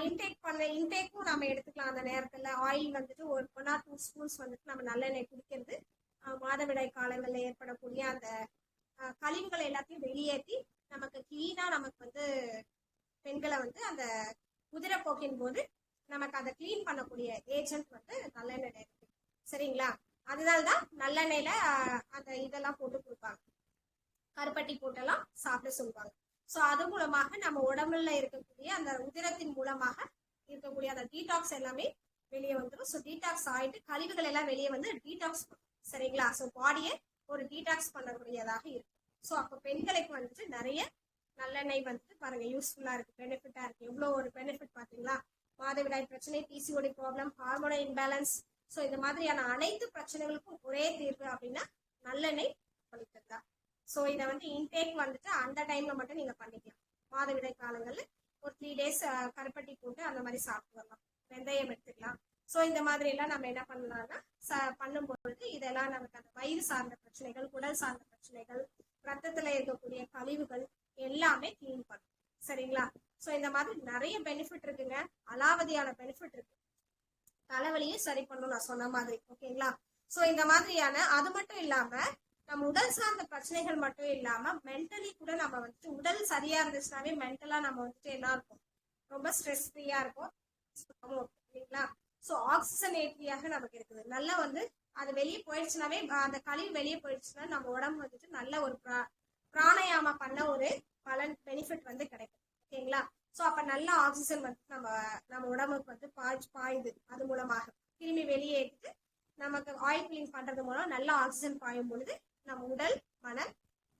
இன்டேக்கும் நம்ம எடுத்துக்கலாம். அந்த நேரத்துல ஆயில் வந்துட்டு ஒரு 1 or 2 ஸ்பூன்ஸ் வந்துட்டு நம்ம நல்லெண்ணெய் குடிக்கிறது மாதவிடாய் காலங்கள்ல ஏற்படக்கூடிய அந்த கழிவுகளை எல்லாத்தையும் வெளியேற்றி நமக்கு கிளீனா நமக்கு வந்து பெண்களை வந்து அந்த உதிரப்போக்கின் போது நமக்கு அதை கிளீன் பண்ணக்கூடிய ஏஜென்ட் வந்து நல்லெண்ணெய் இருக்கு. சரிங்களா? அதனால்தான் நல்லெண்ணெயில அந்த இதெல்லாம் போட்டு கொடுப்பாங்க, கருப்பட்டி போட்டெல்லாம் சாப்பிட சொல்லுவாங்க. ஸோ அது மூலமாக நம்ம உடம்புல இருக்கக்கூடிய அந்த உதிரத்தின் மூலமாக இருக்கக்கூடிய அந்த டீடாக்ஸ் எல்லாமே வெளியே வந்துடும். ஸோ டீடாக்ஸ் ஆயிட்டு கழிவுகள் எல்லாம் வெளியே வந்து டீடாக்ஸ் பண்ணும். சரிங்களா? ஸோ பாடியை ஒரு டீடாக்ஸ் பண்ணக்கூடியதாக இருக்கும். ஸோ அப்போ பெண்களுக்கு வந்துட்டு நிறைய நல்லெண்ணெய் வந்துட்டு பாருங்க யூஸ்ஃபுல்லா இருக்கு, பெனிஃபிட்டா இருக்கு. எவ்வளோ ஒரு பெனிஃபிட் பாத்தீங்களா? மாதவிடாய் பிரச்சனை, PCOD problem, hormone imbalance, so இந்த மாதிரியான அனைத்து பிரச்சனைகளுக்கும் ஒரே தீர்வு அப்படின்னா நல்லெண்ணெய் பழித்ததா. ஸோ இதை வந்து இன்டேக் வந்துட்டு அந்த டைம்ல மட்டும் நீங்க பண்ணிக்கலாம். மாதவிடாய் காலங்கள்ல ஒரு 3 days கருப்பட்டி போட்டு அந்த மாதிரி சாப்பிட்டு வரலாம், வெந்தயம் எடுத்துக்கலாம். ஸோ இந்த மாதிரி எல்லாம் நம்ம என்ன பண்ணலாம்னா பண்ணும்பொழுது இதெல்லாம் நமக்கு அந்த வயிறு சார்ந்த பிரச்சனைகள், குடல் சார்ந்த பிரச்சனைகள், ரத்தத்துல இருக்கக்கூடிய கழிவுகள் எல்லாமே கிளீன் பண்ணும். சரிங்களா? ஸோ இந்த மாதிரி நிறைய பெனிஃபிட் இருக்குங்க, அலாவதியான பெனிஃபிட் இருக்கு. தலைவலியும் சரி பண்ணும் நான் சொன்ன மாதிரி. ஓகேங்களா? ஸோ இந்த மாதிரியான அது மட்டும் இல்லாம நம்ம உடல் சார்ந்த பிரச்சனைகள் மட்டும் இல்லாம மென்டலி கூட நம்ம வந்துட்டு உடல் சரியா இருந்துச்சுனாவே மென்டலா நம்ம வந்துட்டு என்ன இருக்கும், ரொம்ப ஸ்ட்ரெஸ் ஃப்ரீயா இருக்கும். இல்லைங்களா? ஸோ ஆக்சிஜனேட்டியாக நமக்கு இருக்குது. நல்லா வந்து அது வெளியே போயிடுச்சுனாவே அந்த கழிவு வெளியே போயிடுச்சுன்னா நம்ம உடம்பு வந்துட்டு நல்ல ஒரு பிராணயாம பண்ண ஒரு பலன் பெனிஃபிட் வந்து கிடைக்கும். ஓகேங்களா? ஸோ அப்ப நல்ல ஆக்சிஜன் வந்து நம்ம உடம்புக்கு வந்து பாயுது. அது மூலமாக கிருமி வெளியேற்றிட்டு நமக்கு ஆயில் கிளீன் பண்றது மூலம் நல்ல ஆக்சிஜன் பாயும் பொழுது நம்ம உடல் மனம்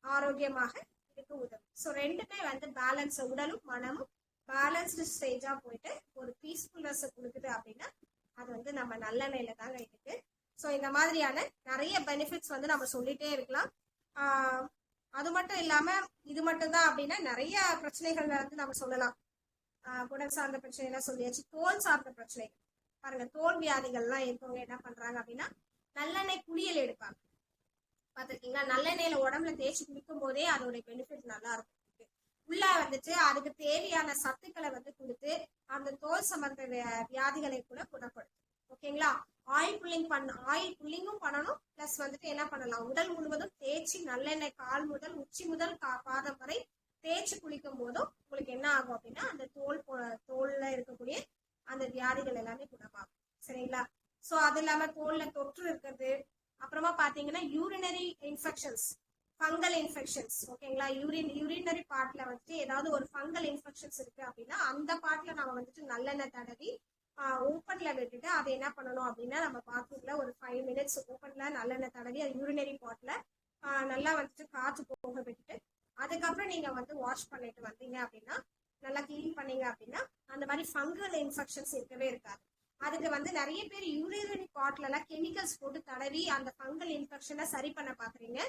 ஆரோக்கியமாக இருக்க உதவும். ஸோ ரெண்டுமே வந்து பேலன்ஸ், உடலும் மனமும் பேலன்ஸ்டு ஸ்டேஜா போயிட்டு ஒரு பீஸ்ஃபுல்னஸ் கொடுக்குது அப்படின்னா அது வந்து நம்ம நல்லெண்ணெயில தாங்க இருக்கு. ஸோ இந்த மாதிரியான நிறைய பெனிஃபிட்ஸ் வந்து நம்ம சொல்லிட்டே இருக்கலாம். அது மட்டும் இல்லாம இது மட்டும் தான் அப்படின்னா நிறைய பிரச்சனைகள் வந்து நம்ம சொல்லலாம். குடல் சார்ந்த பிரச்சனை எல்லாம் சொல்லியாச்சு. தோல் சார்ந்த பிரச்சனைகள் பாருங்க, தோல் வியாதிகள்லாம் இருக்கவங்க என்ன பண்றாங்க அப்படின்னா நல்லெண்ணெய் குளியல் எடுப்பாங்க. பாத்திருக்கீங்களா? நல்லெண்ணெயில உடம்புல தேய்ச்சி குளிக்கும் போதே அதோட பெனிஃபிட் நல்லா இருக்கும். உள்ள வந்துட்டு அதுக்கு தேவையான சத்துக்களை வந்து கொடுத்து அந்த தோல் சம்பந்த வியாதிகளை கூட குணப்படுத்தும். ஓகேங்களா? ஆயில் புல்லிங்கும் பண்ணணும். பிளஸ் வந்துட்டு என்ன பண்ணலாம், உடல் முழுவதும் தேய்ச்சி நல்லெண்ணெய் கால் முதல் உச்சி முதல் பாதம் வரை தேய்ச்சி குளிக்கும் போதும் உங்களுக்கு என்ன ஆகும் அப்படின்னா அந்த தோல்ல இருக்கக்கூடிய அந்த வியாதிகள் எல்லாமே குணமாகும். சரிங்களா? சோ அது இல்லாம தோல்ல தொற்று இருக்கிறது, அப்புறமா பாத்தீங்கன்னா யூரினரி இன்ஃபெக்ஷன்ஸ், ஃபங்கல் இன்ஃபெக்ஷன்ஸ். ஓகேங்களா? யூரினரி பார்ட்ல வந்துட்டு ஏதாவது ஒரு ஃபங்கல் இன்ஃபெக்ஷன்ஸ் இருக்கு அப்படின்னா அந்த பார்ட்ல நம்ம வந்துட்டு நல்லெண்ணெய் தடவி ஓப்பன்ல விட்டுட்டு அதை என்ன பண்ணணும் அப்படின்னா நம்ம பாத்ரூம்ல ஒரு 5 minutes ஓப்பன்ல நல்லெண்ணெய் தடவி அது யூரினரி பார்ட்ல நல்லா வந்துட்டு காற்று போக விட்டுட்டு அதுக்கப்புறம் நீங்க வந்து வாஷ் பண்ணிட்டு வந்தீங்க அப்படின்னா நல்லா கிளீன் பண்ணீங்க அப்படின்னா அந்த மாதிரி ஃபங்கல் இன்ஃபெக்ஷன்ஸ் இருக்கவே இருக்காது. அதுக்கு வந்து நிறைய பேர் யூரினரி பார்ட்ல எல்லாம் கெமிக்கல்ஸ் போட்டு தடவி அந்த ஃபங்கல் இன்ஃபெக்ஷனை சரி பண்ண பாக்குறீங்க.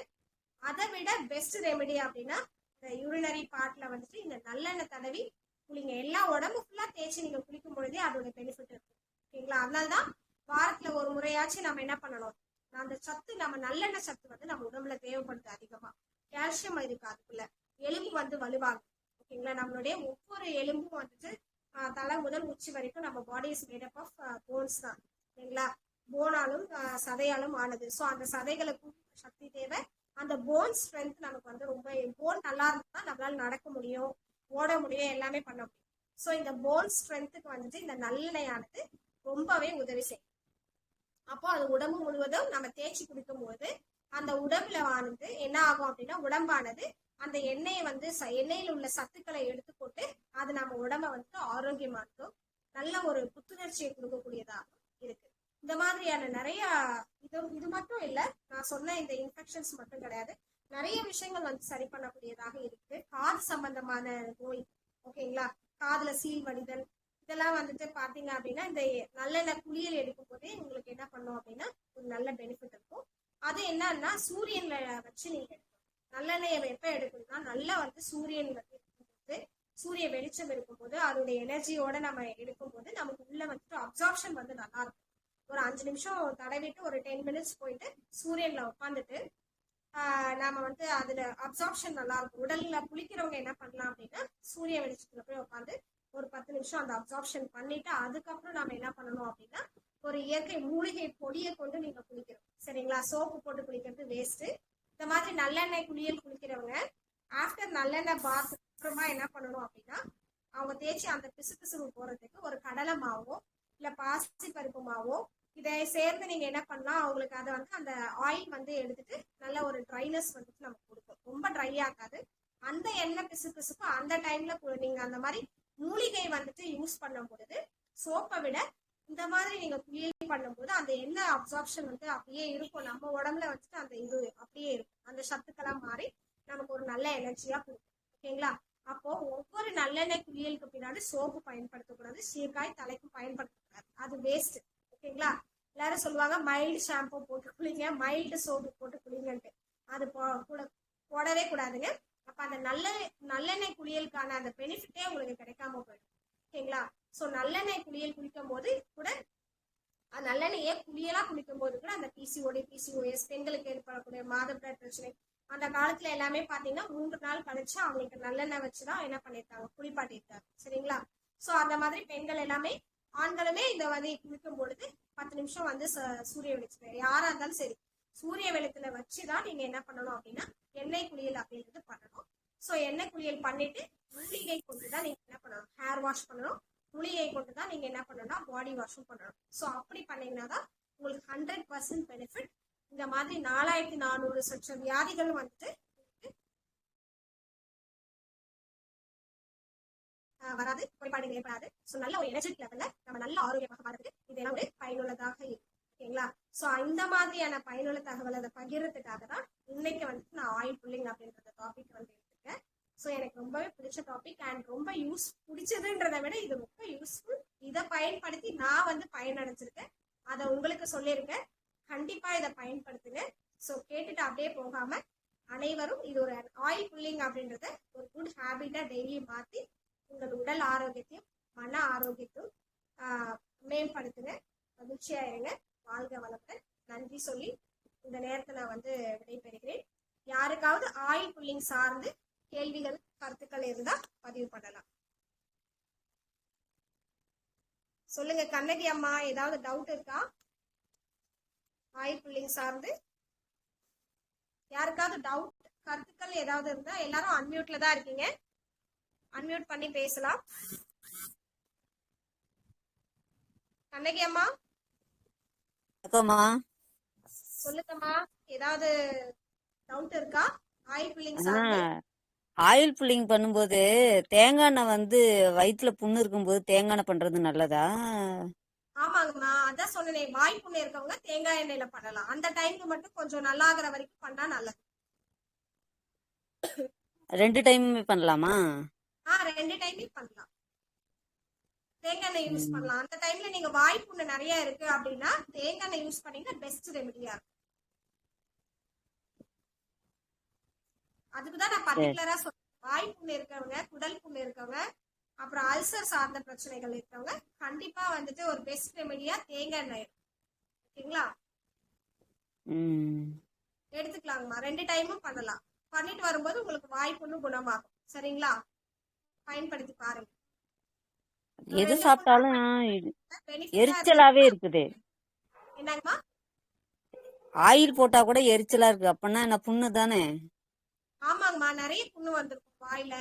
அதை விட பெஸ்ட் ரெமெடி அப்படின்னா இந்த யூரினரி பார்ட்ல வந்துட்டு இந்த நல்லெண்ணெய் தடவி குளிங்க. எல்லா உடம்பு ஃபுல்லா தேய்ச்சி நீங்க குளிக்கும் பொழுதே அதோட பெனிஃபிட் இருக்கும். ஓகேங்களா? அதனால்தான் வாரத்துல ஒரு முறையாச்சும் நம்ம என்ன பண்ணணும், அந்த சத்து நம்ம நல்லெண்ணெய் சத்து வந்து நம்ம உடம்புல தேவைப்படுது. அதிகமா கால்சியம் இருக்கு அதுக்குள்ள, எலும்பு வந்து வலுவாகும். ஓகேங்களா? நம்மளுடைய ஒவ்வொரு எலும்பும் வந்துட்டு தலை முதல் உச்சி வரைக்கும் நம்ம body is made up of bones தான். ஓகேங்களா? போனாலும் சதையாலும் ஆனது. ஸோ அந்த சதைகளுக்கும் சக்தி தேவை. அந்த போன் ஸ்ட்ரென்த் நமக்கு வந்து ரொம்ப, போன் நல்லா இருந்தா நம்மளால நடக்க முடியும், ஓட முடியும், எல்லாமே பண்ண முடியும். ஸோ இந்த போன் ஸ்ட்ரென்த்துக்கு வந்துட்டு இந்த நல்லெண்ணெயானது ரொம்பவே உதவி செய்யும். அப்போ அது உடம்பு முழுவதும் நம்ம தேய்ச்சி குடிக்கும் போது அந்த உடம்புல வந்து என்ன ஆகும் அப்படின்னா உடம்பானது அந்த எண்ணெயை வந்து எண்ணெயில் உள்ள சத்துக்களை எடுத்துக்கொண்டு அது நம்ம உடம்ப வந்து ஆரோக்கியமானதும் நல்ல ஒரு புத்துணர்ச்சியை கொடுக்கக்கூடியதாகவும் இருக்கு. இந்த மாதிரியான நிறைய இது மட்டும் இல்ல, நான் சொன்ன இந்த இன்ஃபெக்ஷன்ஸ் மட்டும் கிடையாது, நிறைய விஷயங்கள் வந்து சரி பண்ணக்கூடியதாக இருக்கு. காது சம்பந்தமான நோய், ஓகேங்களா, காதுல சீல் வடிதல், இதெல்லாம் வந்துட்டு பாத்தீங்க அப்படின்னா இந்த நல்லெண்ணெய் குளியல் எடுக்கும் போதே உங்களுக்கு என்ன பண்ணும் அப்படின்னா ஒரு நல்ல பெனிஃபிட் இருக்கும். அது என்னன்னா சூரியன்ல வச்சு நீங்க எடுக்கணும். நல்லெண்ணெயை எப்ப எடுக்கணும்னா நல்லா வந்து சூரியன் வந்து சூரிய வெளிச்சம் இருக்கும்போது அதோடைய எனர்ஜியோட நம்ம எடுக்கும்போது நமக்கு உள்ள வந்துட்டு அப்சார்ப்ஷன் வந்து நல்லா இருக்கும். ஒரு 5 நிமிஷம் தடவிட்டு ஒரு 10 மினிட்ஸ் போயிட்டு சூரியன்ல உட்காந்துட்டு நாம வந்து அதுல அப்சார்ப்ஷன் நல்லா இருக்கும். உடல்ல குளிக்கிறவங்க என்ன பண்ணலாம் அப்படின்னா சூரிய வெளிச்சத்துல போய் உட்காந்து ஒரு 10 நிமிஷம் அந்த அப்சார்ப்ஷன் பண்ணிட்டு அதுக்கப்புறம் நாம என்ன பண்ணணும் அப்படின்னா ஒரு இயற்கை மூலிகை பொடியை கொண்டு நீங்க குளிக்கணும். சரிங்களா? சோப்பு போட்டு குளிக்கிறது வேஸ்ட். இந்த மாதிரி நல்லெண்ணெய் குளியல் குளிக்கிறவங்க ஆஃப்டர் நல்லெண்ணெய் பாத் அப்புறமா என்ன பண்ணணும் அப்படின்னா அவங்க தேய்ச்சி அந்த பிசுபிசுப்பு போறதுக்கு ஒரு கடலை மாவோ இல்ல பாசி பருப்பு மாவோ இதை சேர்ந்து நீங்க என்ன பண்ணலாம், அவங்களுக்கு அதை வந்து அந்த ஆயில் வந்து எடுத்துட்டு நல்ல ஒரு ட்ரைனஸ் வந்துட்டு நமக்கு கொடுக்கும். ரொம்ப ட்ரை ஆகாது. அந்த எண்ணெய் பிசுபிசுப்பு அந்த டைம்ல நீங்க அந்த மாதிரி மூலிகை வந்துட்டு யூஸ் பண்ணும் பொழுது சோப்பை விட இந்த மாதிரி நீங்க குளியல் பண்ணும்போது அந்த எண்ணெய் அப்சார்ப்ஷன் வந்து அப்படியே இருக்கும். நம்ம உடம்புல வந்துட்டு அந்த இது அப்படியே இருக்கும். அந்த சத்துக்கெல்லாம் மாறி நமக்கு ஒரு நல்ல எனர்ஜியா கொடுக்கும். ஓகேங்களா? அப்போ ஒவ்வொரு நல்லெண்ணெய் குளியலுக்கு பின்னாடி சோப்பு பயன்படுத்தக்கூடாது, சீக்காய் தலைக்கும் பயன்படுத்தக்கூடாது. அது வேஸ்ட். ஓகேங்களா? எல்லாரும் சொல்லுவாங்க மைல்டு ஷாம்பு போட்டு குளிங்க, மைல்டு சோப்பு போட்டு குளிங்கன்ட்டு. அது கூட போடவே கூடாதுங்க. அப்ப அந்த நல்லெண்ணெய் குளியலுக்கான அந்த பெனிஃபிட்டே உங்களுக்கு கிடைக்காம போயிடும். ஓகேங்களா? ஸோ நல்லெண்ணெய் குளியல் குளிக்கும் போது கூட நல்லெண்ணெயே குளியலா குளிக்கும் போது கூட அந்த பிசிஓடி பிசிஓஎஸ் பெண்களுக்கு ஏற்படக்கூடிய மாதவிடாய் பிரச்சனை அந்த காலத்துல எல்லாமே பாத்தீங்கன்னா 3 நாள் கழிச்சு அவங்களுக்கு நல்லெண்ணெய் வச்சுதான் என்ன பண்ணிருக்காங்க, குளிப்பாட்டிருக்காங்க. சரிங்களா? சோ அந்த மாதிரி பெண்கள் எல்லாமே ஆண்களுமே இந்த வந்து குளிக்கும் பொழுது 10 நிமிஷம் வந்து சூரிய வெளிச்சத்துல யாரா இருந்தாலும் சரி சூரிய வெளிச்சத்துல வச்சுதான் நீங்க என்ன பண்ணணும் அப்படின்னா எண்ணெய் குளியல் அப்படின்றது பண்ணணும். சோ எண்ணெய் குளியல் பண்ணிட்டு மூலிகை கொண்டுதான் நீங்க என்ன பண்ணணும், ஹேர் வாஷ் பண்ணணும். மூலிகை கொண்டுதான் நீங்க என்ன பண்ணணும்னா பாடி வாஷும் பண்ணணும். சோ அப்படி பண்ணீங்கன்னா தான் உங்களுக்கு 100% பெனிஃபிட். இந்த மாதிரி 4400 சற்ற வியாதிகள் வந்துட்டு வராது, குறைபாடுகள் ஏற்படாது. ஸோ நல்ல ஒரு எனர்ஜெட்டிக் லெவல்ல நம்ம நல்ல ஆரோக்கியமாக வாழ்றதுக்கு இதெல்லாம் ஒரு பயனுள்ளதாக இருக்கும். ஓகேங்களா? ஸோ இந்த மாதிரியான பயனுள்ள தகவல் அதை பகிர்றதுக்காக தான் இன்னைக்கு வந்துட்டு நான் ஆயில் புல்லிங் அப்படின்ற டாபிக் வந்து எடுத்துருக்கேன். ஸோ எனக்கு ரொம்பவே பிடிச்ச டாபிக் அண்ட் ரொம்ப பிடிச்சதுன்றதை விட இது ரொம்ப யூஸ்ஃபுல். இதை பயன்படுத்தி நான் வந்து பயனடைஞ்சிருக்கேன், அதை உங்களுக்கு சொல்லியிருக்கேன். கண்டிப்பா இதை பயன்படுத்துங்க. ஸோ கேட்டுட்டு அப்படியே போகாம அனைவரும் இது ஒரு ஆயில் புல்லிங் அப்படின்றத ஒரு குட் ஹேபிட்டா டெய்லி மாத்தி உங்கள் உடல் ஆரோக்கியத்தையும் மன ஆரோக்கியத்தையும் மேம்படுத்துங்க. மகிழ்ச்சியா இருங்க. வாழ்க வளமுடன். நன்றி சொல்லி இந்த நேரத்தை நான் வந்து விடைபெறுகிறேன். யாருக்காவது ஆயில் புல்லிங் சார்ந்து கேள்விகள் கருத்துக்கள் இருந்தா பதிவு பண்ணலாம். சொல்லுங்க கண்ணகி அம்மா, ஏதாவது டவுட் இருக்கா ஆயில் புல்லிங் சார்ந்து? யாருக்காவது டவுட் கருத்துக்கள் ஏதாவது இருந்தா எல்லாரும் அன்மியூட்ல தான் இருக்கீங்க, அன்மியூட் பண்ணி பேசலாம். கண்ணகி அம்மா சொல்லுங்கம்மா, ஏதாவது டவுட் இருக்கா ஆயில் புல்லிங் சார்ந்து? ஆயில் புல்லிங் பண்ணும்போது தேங்காய் எண்ணெய் வந்து வயிற்றுல புண்ணு இருக்கும்போது தேங்காய் எண்ணெய் பண்றது நல்லதா? ஆமாங்கம்மா, அதான் சொன்னேன். வாய் புண்ணு இருக்கவங்க தேங்காய் எண்ணெயில பண்ணலாம். அந்த டைம்ல மட்டும் கொஞ்சம் நல்லா ஆகுற வரைக்கும் பண்ணா நல்லது. 2 டைமுமே பண்ணலாமா? 2 டைமும் பண்ணலாம். தேங்காய் எண்ணெய் யூஸ் பண்ணலாம். அந்த டைம்ல நீங்க வாய் புண்ணு நிறைய இருக்கு அப்படின்னா தேங்காய் எண்ணெய் யூஸ் பண்ணீங்கன்னா பெஸ்ட் ரெமெடியா இருக்கும். அதுக்குதான் நான் பர்டிகுலரா சொல்றேன். வாய் புண்ணு இருக்கவங்க, குடல் புண்ணு இருக்கவங்க, அப்புறம் அல்சர் சார்ந்த பிரச்சனைகள் இருக்கவங்க கண்டிப்பா வந்துட்டு ஒரு பெஸ்ட் ரெமெடியா தேங்காய் எண்ணெய். ஓகேங்களா? எடுத்துக்கலாங்கம்மா. 2 டைமும் பண்ணலாம். பண்ணிட்டு வரும்போது உங்களுக்கு வாய் புண்ணு குணமாகும். சரிங்களா? பயன்படுத்தி பாருங்க. எது சாப்பிட்டாலும் எரிச்சலாவே இருக்குது. என்னங்கம்மா? ஆயில் போட்டா கூட எரிச்சலா இருக்கு. அப்பனா என்ன புண்ணு தானே? ஆமாங்கம்மா, நிறைய புண்ணு வந்திருக்கும் வாயில.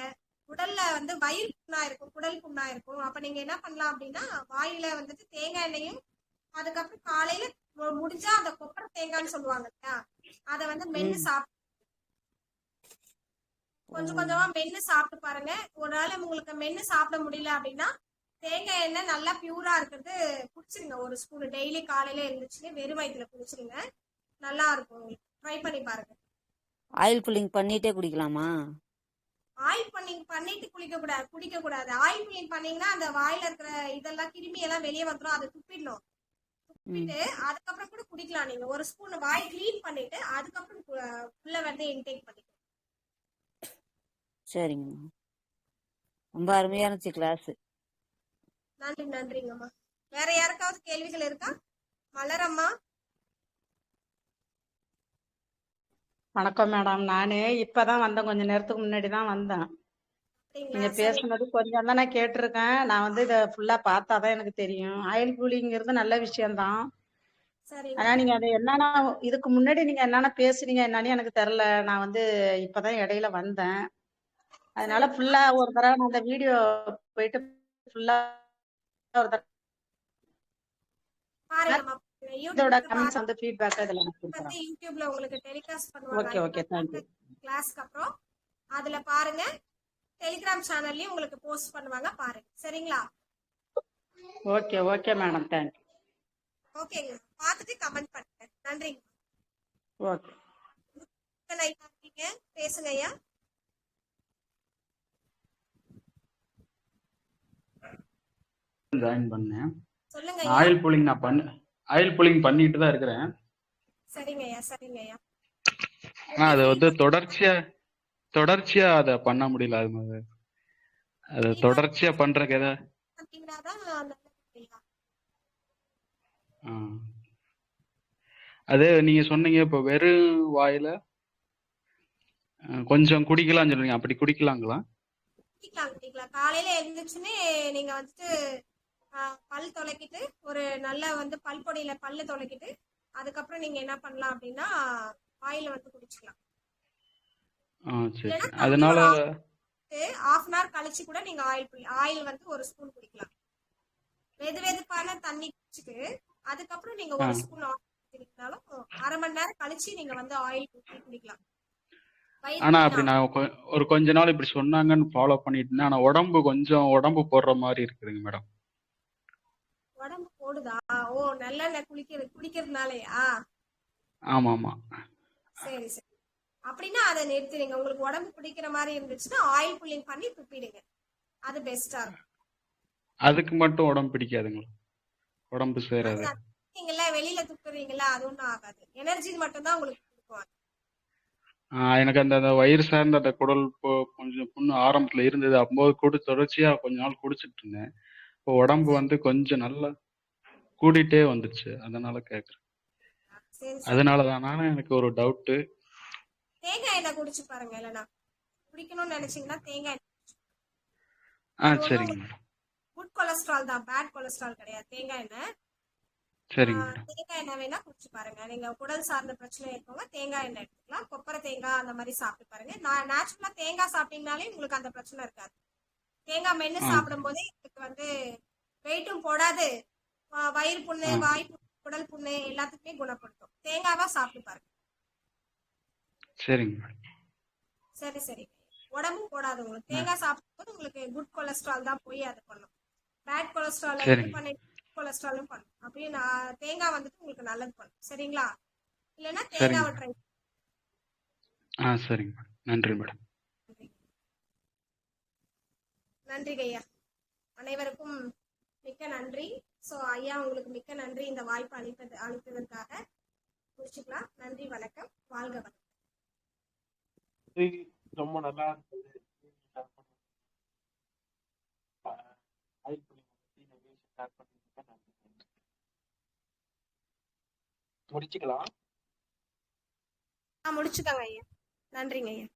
உடல்ல வந்து வயிறு புண்ணா இருக்கும், குடல் புண்ணா இருக்கும். அப்ப நீங்க என்ன பண்ணலாம் அப்படின்னா வாயில வந்துட்டு தேங்காய் எண்ணெயும் அதுக்கப்புறம் காலையில முடிஞ்சா அந்த கொப்பரை தேங்காய்ன்னு சொல்லுவாங்க இல்லையா, அதை வந்து மென்னு சாப்பிட்டு கொஞ்சம் கொஞ்சமா மென்னு சாப்பிட்டு பாருங்க. ஒரு நாள் உங்களுக்கு மென்னு சாப்பிட முடியல அப்படின்னா தேங்காய் எண்ணெய் நல்லா பியூரா இருக்கிறது குடிச்சிருங்க. ஒரு ஸ்பூன் டெய்லி காலையில இருந்துச்சு வெறும் வயிற்றுல குடிச்சிருங்க, நல்லா இருக்கும். உங்களுக்கு ட்ரை பண்ணி பாருங்க. ஆயில் புல்லிங் பண்ணிட்டே குடிக்கலாமா? ஆயில் பண்ணிட்டு குடிக்க கூடாது. ஆயில் புல்லிங் பண்ணீங்கன்னா அந்த வாயில இருக்கிற இதெல்லாம் கிருமி எல்லாம் வெளியே வந்துடும், அதை துப்பிடணும். துப்பிட்டு அதுக்கப்புறம் கூட குடிக்கலாம். நீங்க ஒரு ஸ்பூன் வாய் கிளீன் பண்ணிட்டு அதுக்கப்புறம் உள்ள வந்து இன்டேக் பண்ணிக்கலாம். சரிங்க. ரொம்ப அருமையா இருந்துச்சு கிளாஸ். நன்றிங்கம்மா. வேற யாருக்காவது கேள்விகள் இருக்கா? மலரம்மா. வணக்கம் மேடம். நானு இப்பதான் வந்தேன், கொஞ்ச நேரத்துக்கு முன்னாடி தான் வந்தேன். நீங்க பேசுனது கொஞ்சம் தான் நான் கேட்டிருக்கேன். நான் இதை ஃபுல்லா பார்த்தாதான் எனக்கு தெரியும். ஆயில் கூலிங்கிறது நல்ல விஷயம்தான். ஆனா நீங்க அதை என்னன்னா இதுக்கு முன்னாடி நீங்க என்னென்ன பேசுனீங்க என்னன்னு எனக்கு தெரியல. நான் இப்பதான் இடையில வந்தேன். அதனால ஃபுல்லா ஒரு தடவை நான் அந்த வீடியோ போயிட்டு ஃபுல்லா ஒரு தடவை இதோட கமெண்ட்ஸ் ஃபீட்பேக் இதெல்லாம் நான் கொடுக்குறேன். யூடியூப்ல உங்களுக்கு டெலிகாஸ்ட் பண்ணுவாங்க. Okay okay thank you. கிளாஸ்க்கு அப்புறம் அதுல பாருங்க. டெலிகிராம் சேனல்லயும் உங்களுக்கு போஸ்ட் பண்ணுவாங்க, பாருங்க. சரிங்களா? Okay okay madam thank you. ஓகேங்க, பார்த்துட்டு கமெண்ட் பண்ணுங்க. நன்றிங்க. ஓகே. பேசுங்க ஐயா. ஜாயின் பண்ணேன். சொல்லுங்க. ஆயில் புல்லிங் பண்ணிட்டு தான் இருக்கிறேன். சரிங்க ஐயா, சரிங்க ஐயா. அது தொடர்ச்சியா அதை பண்ண முடியல. அது தொடர்ச்சியா பண்றதுக்கு ஏதாவது அது நீங்க சொன்னீங்க இப்ப வெறும் வாயில கொஞ்சம் குடிக்கலாம் சொல்றீங்க, அப்படி குடிக்கலாங்களா? குடிக்கலாம். காலையில எழுந்துச்சுன்னு நீங்க பல் துளைக்கிட்டு ஒரு நல்ல பல் பொடியில பல்லு துளைக்கிட்டு அதுக்கப்புறம் நீங்க என்ன பண்ணலாம் அப்படின்னா ஆயில குடிச்சுக்கலாம். அதனால ½ hour கழிச்சு கூட நீங்க ஆயில் ஒரு ஸ்பூன் குடிக்கலாம். வெதுவெதுப்பான தண்ணி குடிச்சிட்டு அதுக்கப்புறம் நீங்க ஒரு ஸ்பூன் ஆயில் குடிச்சிருந்தாலும் ½ மணி நேரம் கழிச்சு நீங்க ஆயில் குடிக்கலாம். ஆனா அப்படி நான் ஒரு கொஞ்ச நாள் இப்படி சொன்னாங்கன்னு ஃபாலோ பண்ணிட்டு இருந்தேன். ஆனா உடம்பு போடுற மாதிரி இருக்குதுங்க மேடம். உடம்பு போடுதா? ஓ, நல்லெண்ணெய் குடிக்கிறதுனாலயா? ஆமா ஆமா. சரி சரி. அப்படின்னா அதை நிறுத்திடுங்க. உங்களுக்கு உடம்பு பிடிக்கிற மாதிரி இருந்துச்சுன்னா ஆயில் புல்லிங் பண்ணி துப்பிடுங்க. அது பெஸ்டா இருக்கும். அதுக்கு மட்டும் உடம்பு பிடிக்காதுங்களா? உடம்பு சேராது. நீங்களா வெளியில துப்புறீங்களா, அது ஒன்றும் ஆகாது. எனர்ஜி மட்டும் தான் உங்களுக்கு கொடுக்கும். எனக்கு அந்த வயிறு சார்ந்த அந்த குடல் கொஞ்சம் புண்ணு ஆரம்பத்துல இருந்தது. அப்போது தொடர்ச்சியா கொஞ்ச நாள் குடிச்சிட்டு இருந்தேன். இப்போ உடம்பு கொஞ்சம் நல்லா கூடிட்டே வந்துச்சு. அதனால கேக்குறேன். அதனாலதான் நானும் எனக்கு ஒரு டவுட்டு. தேங்காய் எண்ணெய் குடிச்சு பாருங்க. இல்லைன்னா குடிக்கணும்னு நினைச்சீங்கன்னா தேங்காய் எண்ணெய். சரிங்க. குட் கொலஸ்ட்ரால் தான், பேட் கொலஸ்ட்ரால் கிடையாது தேங்காய் எண்ணெய். சரிங்க. தேங்காய் எண்ணெய் வேணா குடிச்சு பாருங்க. நீங்க குடல் சார்ந்த பிரச்சனை இருக்கவங்க தேங்காய் எண்ணெய் எடுத்துக்கலாம். கொப்பரை தேங்காய் அந்த மாதிரி சாப்பிட்டு பாருங்க. நேச்சுரலா தேங்காய் சாப்பிட்டீங்கனாலே உங்களுக்கு அந்த பிரச்சனை இருக்காது. தேங்காய் மென்னு சாப்பிடும் போதே உங்களுக்கு வெயிட்டும் போடாது, வயிறு புண்ணு, வாய் புண்ணு, குடல் புண்ணு எல்லாத்துக்குமே குணப்படுத்தும். தேங்காவா சாப்பிட்டு பாருங்க. சரிங்க. சரி சரி. உடம்பும் போடாது உங்களுக்கு. தேங்காய் சாப்பிடும்போது உங்களுக்கு குட் கொலஸ்ட்ரால் தான் போய் அது பண்ணும். பேட் கொலஸ்ட்ரால் கொலஸ்ட்ராலும் பண்ணும். அப்படியே தேங்காய் உங்களுக்கு நல்லது பண்ணும். சரிங்களா? இல்லைன்னா தேங்காவை ட்ரை. சரிங்க. நன்றி மேடம். நன்றி ஐயா. அனைவருக்கும் மிக்க நன்றி. ஸோ ஐயா உங்களுக்கு மிக்க நன்றி இந்த வாய்ப்பு அளித்ததற்காக. முடிச்சுக்கலாம். நன்றி, வணக்கம், வாழ்க வணக்கம். ரொம்ப நல்லா இருந்தது. முடிச்சுக்கலாம். முடிச்சுக்கோங்க ஐயா. நன்றிங்க ஐயா.